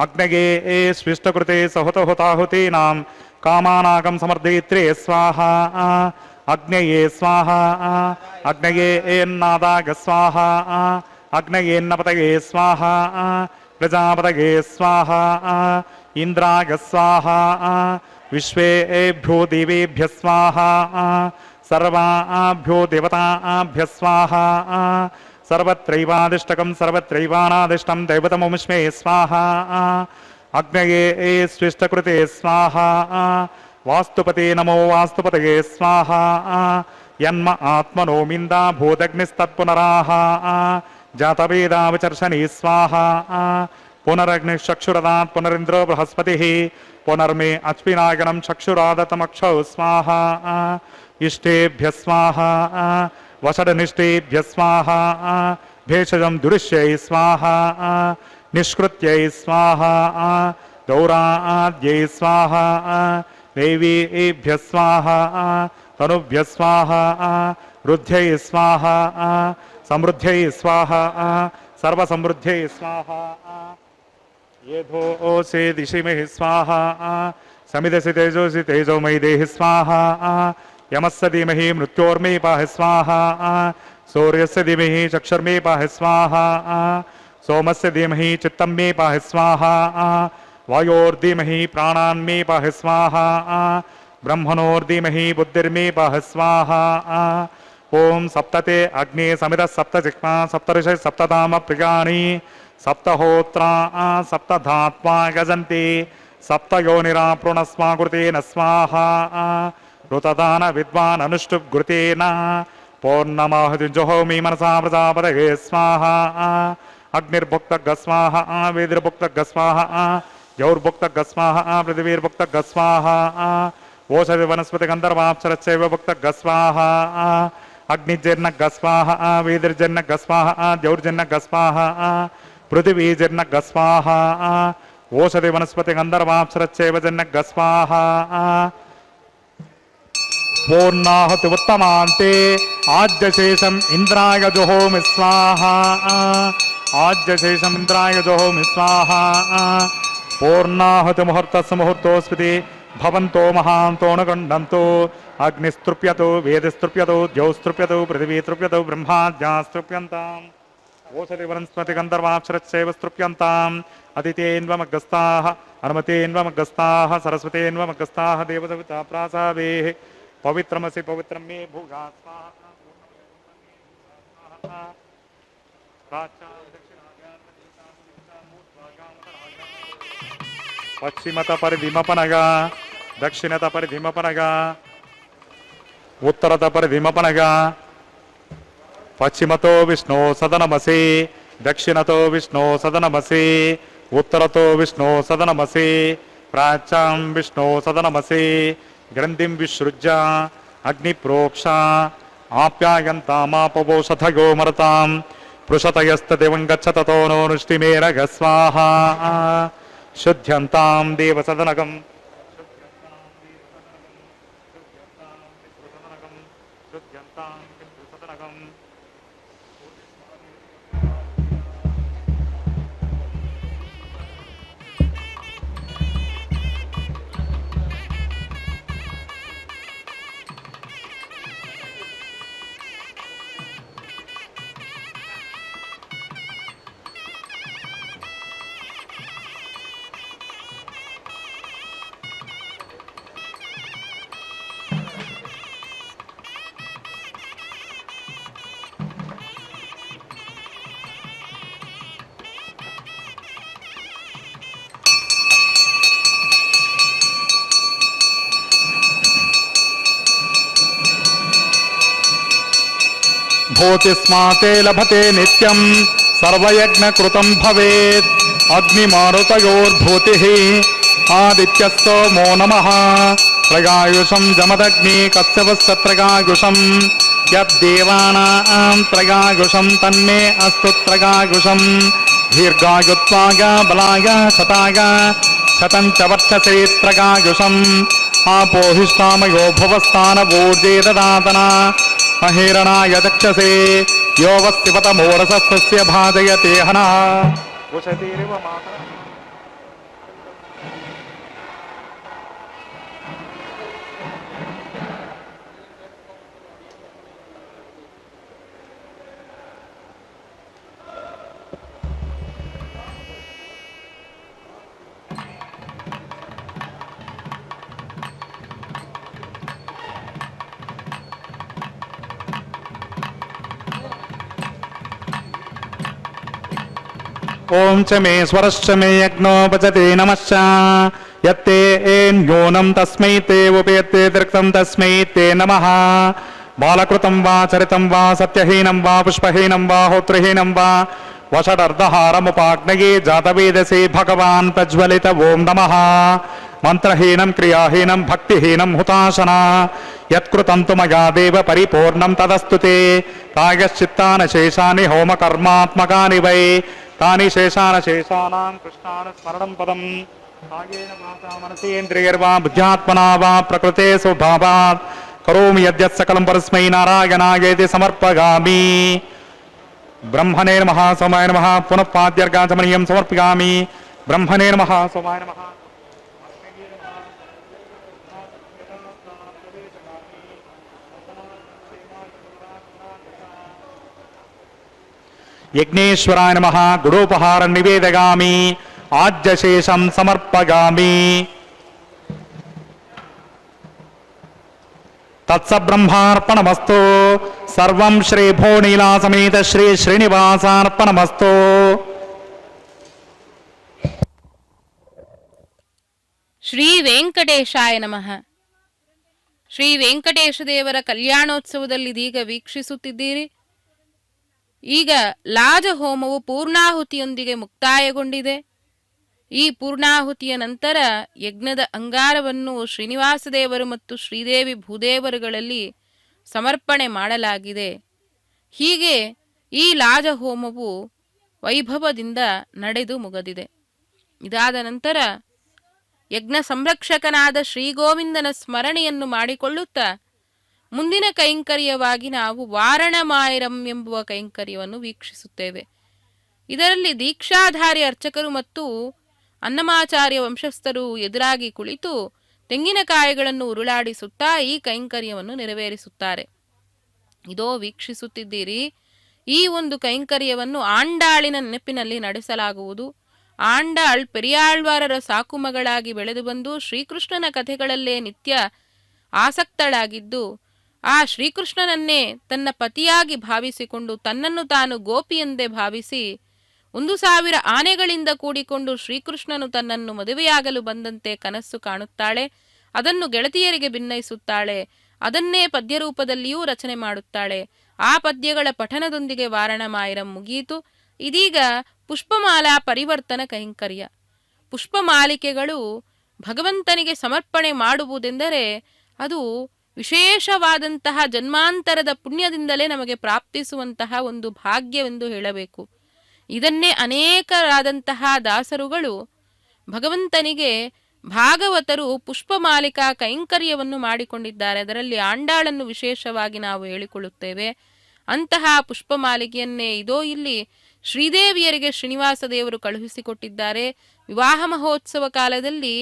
अग्नये स्विष्टकृते सहुतहुताहुतीनां कामानागं समर्दयित्रे स्वाहा अग्नये स्वाहा अग्नये एन्नादाग स्वाहा अग्नयेन्नपतये स्वाहा प्रजापतये स्वाहा इंद्राय स्वाहा विश्वेभ्यो देवेभ्य स्वाहा सर्वाभ्यो देवताभ्य स्वाहा सर्वत्रैवादिष्टकं सर्वत्रैवानादिष्टं दैवतममुष्मे स्वाहा अग्नये स्विष्टकृते स्वाहा वास्तुपते नमो वास्तुपतये स्वाहा यन्म आत्मनो मिन्दा भूदग्निस्तत्पुनराः जातवेदावचर्षणी स्वाहा पुनरग्निश्चक्षुरदात् पुनरिन्द्रो बृहस्पतिः पुनर्मे अश्विनागनं चक्षुरादतमक्षौ स्वाहा इष्टेभ्य स्वाहा वषडनिष्ठेभ्य स्वाहा भेषजं दुरिष्यै स्वाहा निष्कृत्यै स्वाहा दौराद्यै स्वाहा देवीभ्य स्वाहा तनुभ्य स्वाहा रुद्ध्यै स्वाहा समृद्ध्यै स्वाहा सर्वसमृद्ध्यै स्वाहा येधोऽसि दिशिमहि स्वाहा समिदसि तेजोसि तेजोमयि देहि स्वाहा यमस्य धीमहि मृत्योर्मे पाहि स्वाहा सूर्यस्य धीमहि चक्षुर्मे पाहि स्वाहा सोमस्य धीमहि चित्तं मे पाहि स्वाहा वायोर्धीमहि प्राणान्मे पाहि स्वाहा ब्रह्मणोर्धीमहि बुद्धिर्मे पाहि स्वाहा ओम सप्तते अग्नि समित सप्त जिह्वा सप्त ऋषि सप्तधाम प्रियाणि सप्तहोत्रा सप्तधात्मा गजन्ति सप्तयोनिरा प्रणस्मा कृतेन स्वाहा ऋतदान विद्वान् अनुष्टुप् घृतेन पूर्णमाहुतिर्जुहोमि मनसा प्रजापतये स्वाहा अग्निर्भुक्तः स्वाहा वेदिर्भुक्तः स्वाहा यौर्भुक्तः स्वाहा पृथिवीर्भुक्तः स्वाहा ओषधि वनस्पति गन्धर्वाप्सरश्चैव भुक्तः स्वाहा अग्निर्जन्नः स्वाहा वेदिर्जन्नः स्वाहा द्यौर्जन्नः स्वाहा पृथिवीजन्नः स्वाहा ओषधि वनस्पति गन्धर्वाप्सरश्चैव जन्नः स्वाहा पूर्णाहुति उत्तमान्ते आज्यशेषम् इन्द्राय जुहोमि स्वाहा आज्यशेषम् इन्द्राय जुहोमि स्वाहा पूर्णाहुति मुहूर्तस्य मुहूर्तोऽस्मिति भवन्तो महान्तो अनुगण्डन्तो अग्निस्तृप्यतो वेदिस्तृप्यतो द्यौस्तृप्यतो पृथिवीस्तृप्यतो ब्रह्माद्यास्तृप्यन्ताम् ओषधि वनस्पति गन्धर्वाप्सरश्चैव स्तृप्यन्ताम् अदितेन्वमग्रस्ताः अनुमतेन्वमग्रस्ताः सरस्वतेन्वमग्रस्ताः देवदेवता प्रासादेः पवित्रमसि पवित्रं मे भूया स्वाहा पश्चिमत परिधिमपनगा दक्षिणत परिधिमपनगा उत्तरत परिधिमपनगा पश्चिमतो विष्णु सदनमसि दक्षिणतो विष्णु सदनमसि उत्तरतो विष्णु सदनमसि प्राच्यां विष्णु सदनमसि ग्रन्थिं विसृज्य अग्निप्रोक्ष आप्यायन्तामापवोषधयो मरतां पृषतयस्तदेवं गच्छ ततो नो नृष्टिमेरग स्वाहा शुद्ध्यन्तां देवसदनकम् भूतिस्माते लभते नित्यं सर्वयज्ञकृतं भवेत् अग्निमारुतयोर्भूतिः आदित्यस्तोमो नमः त्रयायुषं जमदग्नि कश्यपस्य त्रयायुषं यद्देवानां त्रयायुषं तन्मे अस्तु त्रयायुषं दीर्घायुत्वाय बलाय शताय शतं च वर्षसे त्रयायुषम् आपोहिष्ठामयो भुवस्तानवोर्जे ददातना महेरणाय दक्षसे यो वस्तिपतमोरसस्तस्य भाजयते हनः उशतीरिव मातरः ओम च मे स्वरश्च मे यज्ञो भजते नमश्च यत्ते न्यूनं तस्मै ते उपेत्ते दृक्तं तस्मै ते नमः बालकृतं वा चरितं वा सत्यहीनं वा पुष्पहीनं वा होत्रहीनं वा वषडर्धहारमुपाग्नये जातवेदसे भगवान् प्रज्वलित ओं नमः मंत्रहीनं क्रियाहीनं भक्तिहीनं हुताशना यत्कृतं तु मया देव परिपूर्णं तदस्तु ते प्रायश्चित्तानि शेषानि होमकर्मात्मकानि वै तानि शेषानां कृष्णान् स्मरणं पदं कायेन वाचा मनसेन्द्रियैर्वा बुद्ध्यात्मना वा प्रकृते स्वभावात् करोमि यद्यत् सकलं परस्मै नारायणायेति समर्पयामि। ब्रह्मणे नमः सोमाय नमः पुनः पाद्यर्घाचमनीयं समर्पयामि। ब्रह्मणे नमः सोमाय नमः। यज्ञेश्वराय नमः गुडोपहारं निवेदयामि। आज्यशेषं समर्पयामि। ತತ್ಸಬ್ರಹ್ಮಾರ್ಪಣಮಸ್ತು. ಸರ್ವಂ ಶ್ರೀ ಭೋನೀಲಾ ಸಮೇತ ಶ್ರೀ ಶ್ರೀನಿವಾಸಾರ್ಪಣಮಸ್ತು. ಶ್ರೀ ವೆಂಕಟೇಶಾಯ ನಮಃ. ಶ್ರೀ ವೆಂಕಟೇಶ ದೇವರ ಕಲ್ಯಾಣೋತ್ಸವದಲ್ಲಿ ಇದೀಗ ವೀಕ್ಷಿಸುತ್ತಿದ್ದೀರಿ. ಈಗ ಲಾಜ ಹೋಮವು ಪೂರ್ಣಾಹುತಿಯೊಂದಿಗೆ ಮುಕ್ತಾಯಗೊಂಡಿದೆ. ಈ ಪೂರ್ಣಾಹುತಿಯ ನಂತರ ಯಜ್ಞದ ಅಂಗಾರವನ್ನು ಶ್ರೀನಿವಾಸ ದೇವರು ಮತ್ತು ಶ್ರೀದೇವಿ ಭೂದೇವರುಗಳಲ್ಲಿ ಸಮರ್ಪಣೆ ಮಾಡಲಾಗಿದೆ. ಹೀಗೆ ಈ ಲಾಜ ಹೋಮವು ವೈಭವದಿಂದ ನಡೆದು ಮುಗಿದಿದೆ. ಇದಾದ ನಂತರ ಯಜ್ಞ ಸಂರಕ್ಷಕನಾದ ಶ್ರೀಗೋವಿಂದನ ಸ್ಮರಣೆಯನ್ನು ಮಾಡಿಕೊಳ್ಳುತ್ತಾ ಮುಂದಿನ ಕೈಂಕರ್ಯವಾಗಿ ನಾವು ವಾರಣಮಾಯರಂ ಎಂಬುವ ಕೈಂಕರ್ಯವನ್ನು ವೀಕ್ಷಿಸುತ್ತೇವೆ. ಇದರಲ್ಲಿ ದೀಕ್ಷಾಧಾರಿ ಅರ್ಚಕರು ಮತ್ತು ಅನ್ನಮಾಚಾರ್ಯ ವಂಶಸ್ಥರು ಎದುರಾಗಿ ಕುಳಿತು ತೆಂಗಿನಕಾಯಿಗಳನ್ನು ಉರುಳಾಡಿಸುತ್ತಾ ಈ ಕೈಂಕರ್ಯವನ್ನು ನೆರವೇರಿಸುತ್ತಾರೆ. ಇದೋ ವೀಕ್ಷಿಸುತ್ತಿದ್ದೀರಿ. ಈ ಒಂದು ಕೈಂಕರ್ಯವನ್ನು ಆಂಡಾಳಿನ ನೆನಪಿನಲ್ಲಿ ನಡೆಸಲಾಗುವುದು. ಆಂಡಾಳ್ ಪೆರಿಯಾಳ್ವಾರರ ಸಾಕುಮಗಳಾಗಿ ಬೆಳೆದು ಬಂದು ಶ್ರೀಕೃಷ್ಣನ ಕಥೆಗಳಲ್ಲೇ ನಿತ್ಯ ಆಸಕ್ತಳಾಗಿದ್ದು, ಆ ಶ್ರೀಕೃಷ್ಣನನ್ನೇ ತನ್ನ ಪತಿಯಾಗಿ ಭಾವಿಸಿಕೊಂಡು ತನ್ನನ್ನು ತಾನು ಗೋಪಿಯೆಂದೇ ಭಾವಿಸಿ 1,000 ಆನೆಗಳಿಂದ ಕೂಡಿಕೊಂಡು ಶ್ರೀಕೃಷ್ಣನು ತನ್ನನ್ನು ಮದುವೆಯಾಗಲು ಬಂದಂತೆ ಕನಸು ಕಾಣುತ್ತಾಳೆ. ಅದನ್ನು ಗೆಳತಿಯರಿಗೆ ಭಿನ್ನಯಿಸುತ್ತಾಳೆ. ಅದನ್ನೇ ಪದ್ಯರೂಪದಲ್ಲಿಯೂ ರಚನೆ ಮಾಡುತ್ತಾಳೆ. ಆ ಪದ್ಯಗಳ ಪಠನದೊಂದಿಗೆ ವಾರಣಮಾಯರಂ ಮುಗಿಯಿತು. ಇದೀಗ ಪುಷ್ಪಮಾಲಾ ಪರಿವರ್ತನ ಕೈಂಕರ್ಯ. ಪುಷ್ಪಮಾಲಿಕೆಗಳು ಭಗವಂತನಿಗೆ ಸಮರ್ಪಣೆ ಮಾಡುವುದೆಂದರೆ ಅದು ವಿಶೇಷವಾದಂತಹ ಜನ್ಮಾಂತರದ ಪುಣ್ಯದಿಂದಲೇ ನಮಗೆ ಪ್ರಾಪ್ತಿಸುವಂತಹ ಒಂದು ಭಾಗ್ಯವೆಂದು ಹೇಳಬೇಕು. ಇದನ್ನೇ ಅನೇಕರಾದಂತಹ ದಾಸರುಗಳು ಭಗವಂತನಿಗೆ ಭಾಗವತರು ಪುಷ್ಪಮಾಲಿಕಾ ಕೈಂಕರ್ಯವನ್ನು ಮಾಡಿಕೊಂಡಿದ್ದಾರೆ. ಅದರಲ್ಲಿ ಆಂಡಾಳನ್ನು ವಿಶೇಷವಾಗಿ ನಾವು ಹೇಳಿಕೊಳ್ಳುತ್ತೇವೆ. ಅಂತಹ ಪುಷ್ಪಮಾಲಿಕೆಯನ್ನೇ ಇದೋ ಇಲ್ಲಿ ಶ್ರೀದೇವಿಯರಿಗೆ ಶ್ರೀನಿವಾಸ ದೇವರು ಕಳುಹಿಸಿಕೊಟ್ಟಿದ್ದಾರೆ. ವಿವಾಹ ಮಹೋತ್ಸವ ಕಾಲದಲ್ಲಿ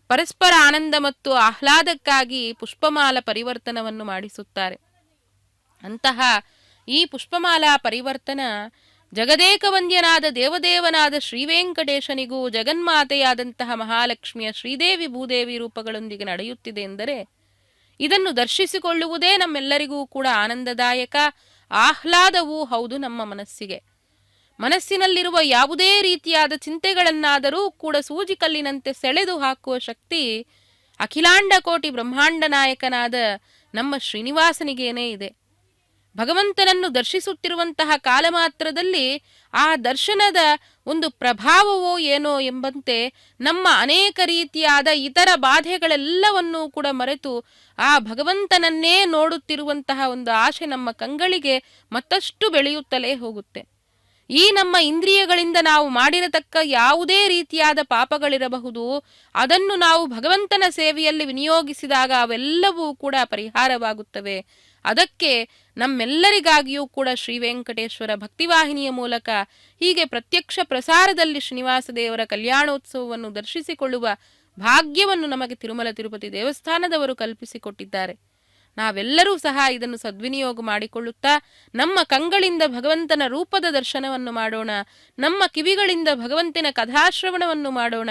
ಪರಸ್ಪರ ಆನಂದ ಮತ್ತು ಆಹ್ಲಾದಕ್ಕಾಗಿ ಪುಷ್ಪಮಾಲ ಪರಿವರ್ತನವನ್ನು ಮಾಡಿಸುತ್ತಾರೆ. ಅಂತಹ ಈ ಪುಷ್ಪಮಾಲಾ ಪರಿವರ್ತನ ಜಗದೇಕವಂದ್ಯನಾದ ದೇವದೇವನಾದ ಶ್ರೀವೆಂಕಟೇಶನಿಗೂ ಜಗನ್ಮಾತೆಯಾದಂತಹ ಮಹಾಲಕ್ಷ್ಮಿಯ ಶ್ರೀದೇವಿ ಭೂದೇವಿ ರೂಪಗಳೊಂದಿಗೆ ನಡೆಯುತ್ತಿದೆ ಎಂದರೆ ಇದನ್ನು ದರ್ಶಿಸಿಕೊಳ್ಳುವುದೇ ನಮ್ಮೆಲ್ಲರಿಗೂ ಕೂಡ ಆನಂದದಾಯಕ, ಆಹ್ಲಾದವೂ ಹೌದು. ನಮ್ಮ ಮನಸ್ಸಿನಲ್ಲಿರುವ ಯಾವುದೇ ರೀತಿಯಾದ ಚಿಂತೆಗಳನ್ನಾದರೂ ಕೂಡ ಸೂಜಿಕಲ್ಲಿನಂತೆ ಸೆಳೆದು ಹಾಕುವ ಶಕ್ತಿ ಅಖಿಲಾಂಡ ಕೋಟಿ ಬ್ರಹ್ಮಾಂಡ ನಾಯಕನಾದ ನಮ್ಮ ಶ್ರೀನಿವಾಸನಿಗೇನೇ ಇದೆ. ಭಗವಂತನನ್ನು ದರ್ಶಿಸುತ್ತಿರುವಂತಹ ಕಾಲ ಮಾತ್ರದಲ್ಲಿ ಆ ದರ್ಶನದ ಒಂದು ಪ್ರಭಾವವೋ ಏನೋ ಎಂಬಂತೆ ನಮ್ಮ ಅನೇಕ ರೀತಿಯಾದ ಇತರ ಬಾಧೆಗಳೆಲ್ಲವನ್ನೂ ಕೂಡ ಮರೆತು ಆ ಭಗವಂತನನ್ನೇ ನೋಡುತ್ತಿರುವಂತಹ ಒಂದು ಆಶೆ ನಮ್ಮ ಕಂಗಳಿಗೆ ಮತ್ತಷ್ಟು ಬೆಳೆಯುತ್ತಲೇ ಹೋಗುತ್ತೆ. ಈ ನಮ್ಮ ಇಂದ್ರಿಯಗಳಿಂದ ನಾವು ಮಾಡಿರತಕ್ಕ ಯಾವುದೇ ರೀತಿಯಾದ ಪಾಪಗಳಿರಬಹುದು, ಅದನ್ನು ನಾವು ಭಗವಂತನ ಸೇವೆಯಲ್ಲಿ ವಿನಿಯೋಗಿಸಿದಾಗ ಅವೆಲ್ಲವೂ ಕೂಡ ಪರಿಹಾರವಾಗುತ್ತವೆ. ಅದಕ್ಕೆ ನಮ್ಮೆಲ್ಲರಿಗಾಗಿಯೂ ಕೂಡ ಶ್ರೀ ವೆಂಕಟೇಶ್ವರ ಭಕ್ತಿವಾಹಿನಿಯ ಮೂಲಕ ಹೀಗೆ ಪ್ರತ್ಯಕ್ಷ ಪ್ರಸಾರದಲ್ಲಿ ಶ್ರೀನಿವಾಸ ದೇವರ ಕಲ್ಯಾಣೋತ್ಸವವನ್ನು ದರ್ಶಿಸಿಕೊಳ್ಳುವ ಭಾಗ್ಯವನ್ನು ನಮಗೆ ತಿರುಮಲ ತಿರುಪತಿ ದೇವಸ್ಥಾನದವರು ಕಲ್ಪಿಸಿಕೊಟ್ಟಿದ್ದಾರೆ. ನಾವೆಲ್ಲರೂ ಸಹ ಇದನ್ನು ಸದ್ವಿನಿಯೋಗ ಮಾಡಿಕೊಳ್ಳುತ್ತಾ ನಮ್ಮ ಕಂಗಳಿಂದ ಭಗವಂತನ ರೂಪದ ದರ್ಶನವನ್ನು ಮಾಡೋಣ, ನಮ್ಮ ಕಿವಿಗಳಿಂದ ಭಗವಂತನ ಕಥಾಶ್ರವಣವನ್ನು ಮಾಡೋಣ.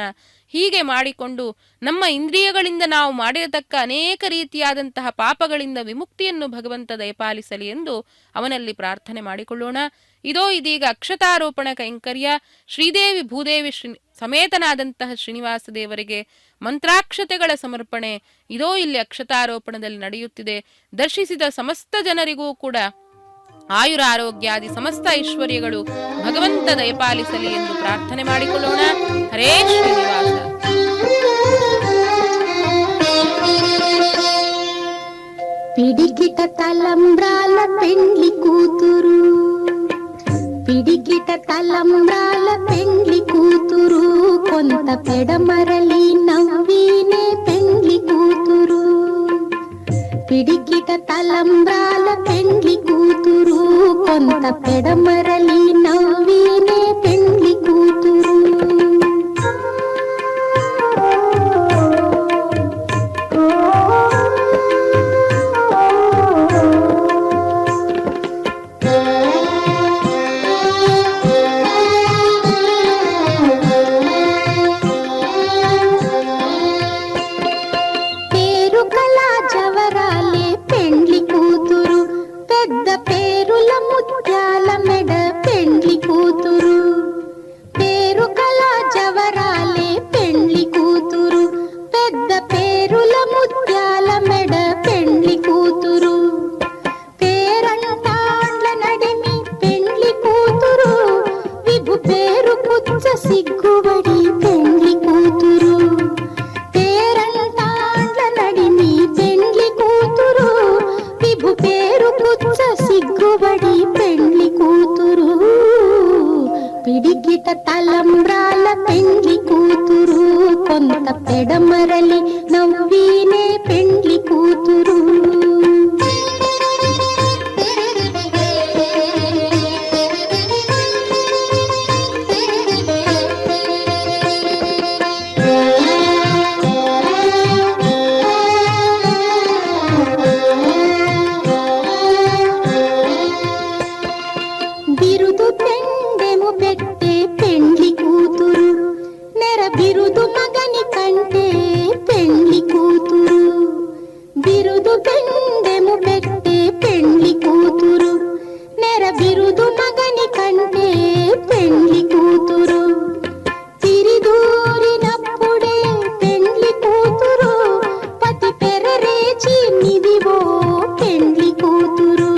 ಹೀಗೆ ಮಾಡಿಕೊಂಡು ನಮ್ಮ ಇಂದ್ರಿಯಗಳಿಂದ ನಾವು ಮಾಡಿರತಕ್ಕ ಅನೇಕ ರೀತಿಯಾದಂತಹ ಪಾಪಗಳಿಂದ ವಿಮುಕ್ತಿಯನ್ನು ಭಗವಂತ ದಯಪಾಲಿಸಲಿ ಎಂದು ಅವನಲ್ಲಿ ಪ್ರಾರ್ಥನೆ ಮಾಡಿಕೊಳ್ಳೋಣ. ಇದೋ ಇದೀಗ ಅಕ್ಷತಾರೋಪಣ ಕೈಂಕರ್ಯ ಶ್ರೀದೇವಿ ಭೂದೇವಿ ಸಮೇತನಾದಂತಹ ಶ್ರೀನಿವಾಸ ದೇವರಿಗೆ ಮಂತ್ರಾಕ್ಷತೆಗಳ ಸಮರ್ಪಣೆ ಇದೋ ಇಲ್ಲಿ ಅಕ್ಷತಾರೋಪಣದಲ್ಲಿ ನಡೆಯುತ್ತಿದೆ. ದರ್ಶಿಸಿದ ಸಮಸ್ತ ಜನರಿಗೂ ಕೂಡ ಆಯುರಾರೋಗ್ಯಾದಿ ಸಮಸ್ತ ಐಶ್ವರ್ಯಗಳು ಭಗವಂತ ದಯಪಾಲಿಸಲಿ ಎಂದು ಪ್ರಾರ್ಥನೆ ಮಾಡಿಕೊಳ್ಳೋಣ. ಹರೇ ಶ್ರೀನಿವಾಸ. పిడికిట తలంబ్రాల పెండ్లి కూతురు, పిడికిట తలంబ్రాల పెండ్లి కూతురు, కొంత పెడమరలి నవ్వినే పెండ్లి కూతురు. పిడికిట తలంబ్రాల పెండ్లి కూతురు, కొంత పెడమరలి నవ్వినే పెండ్లి కూతురు. తలంబ్రాల పెండ్లి కూతురు కొంత పెడమరలి నవ్వీనే పెండ్లి కూతురు. బిరుదు పెండెము పెట్టే పెండ్లి కూతురు నెర బిరుదు మగని కంటే పెండ్లి కూతురు. బిరుదు పెండెము పెట్టే పెండ్లి కూతురు నెర బిరుదు మగని కంటే పెండ్లి కూతురు. తిరిదూరినప్పుడే పెండ్లి కూతురు పతి పెరరేచి నిదివో పెండ్లి కూతురు.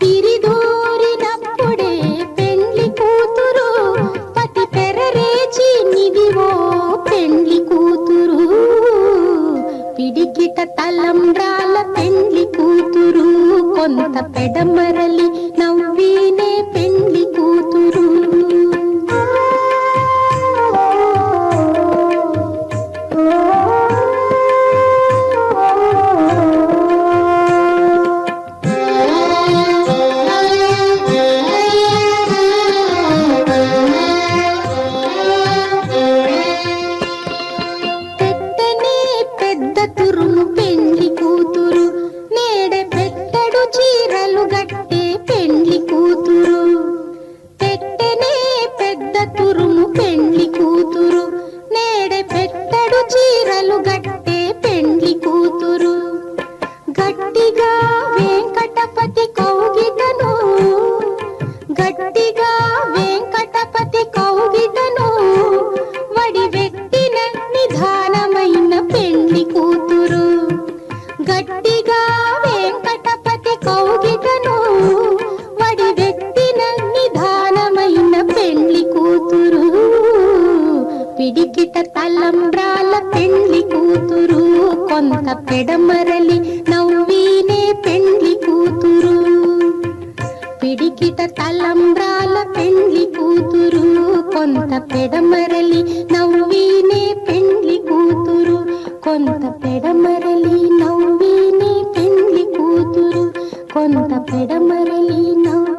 తిరిదూరినప్పుడే పెండ్లి కూతురు పతి పెరరేచి నిదివో పెండ్లి కూతురు. పిడికిట తలంబ్రాల పెండ్లి కూతురు కొంత పెడమరలి నవ్వీనే పెండ్లి కూతురు. పెట్టనే పెద్ద తురుము పెండ్లి కూతురు నేడే పెట్టడు చీరలు గట్టే పెండ్లి కూతురు. పెట్టనే పెద్ద తురుము పెండ్లి కూతురు నేడే పెట్టడు చీరలు గట్టే పెండ్లి కూతురు. గట్టిగా వెంకటపతి కౌగిటను గట్టిగా వెంకటపతి కౌగిటను వడి వెట్టిన నిధానమైన పెండ్లి కూతురు. గట్టిగా వెంకటపతి కౌగిటను వడి వెట్టిన నిధానమైన పెండ్లి కూతురు. పిడికిట తలంబ్రాల పెండ్లి కూతురు కొంత పెడమరలి నవ్వీనే పెండ్లి కూతురు. పిడికిట తలంబ్రాల పెండ్లి కూతురు కొంత పెడమరలి నవ్వీనే పెండ్లి కూతురు. కొంత పెడమరలి నవ్వీనే పెండ్లి కూతురు. కొంత పెడమరలి నవ్వు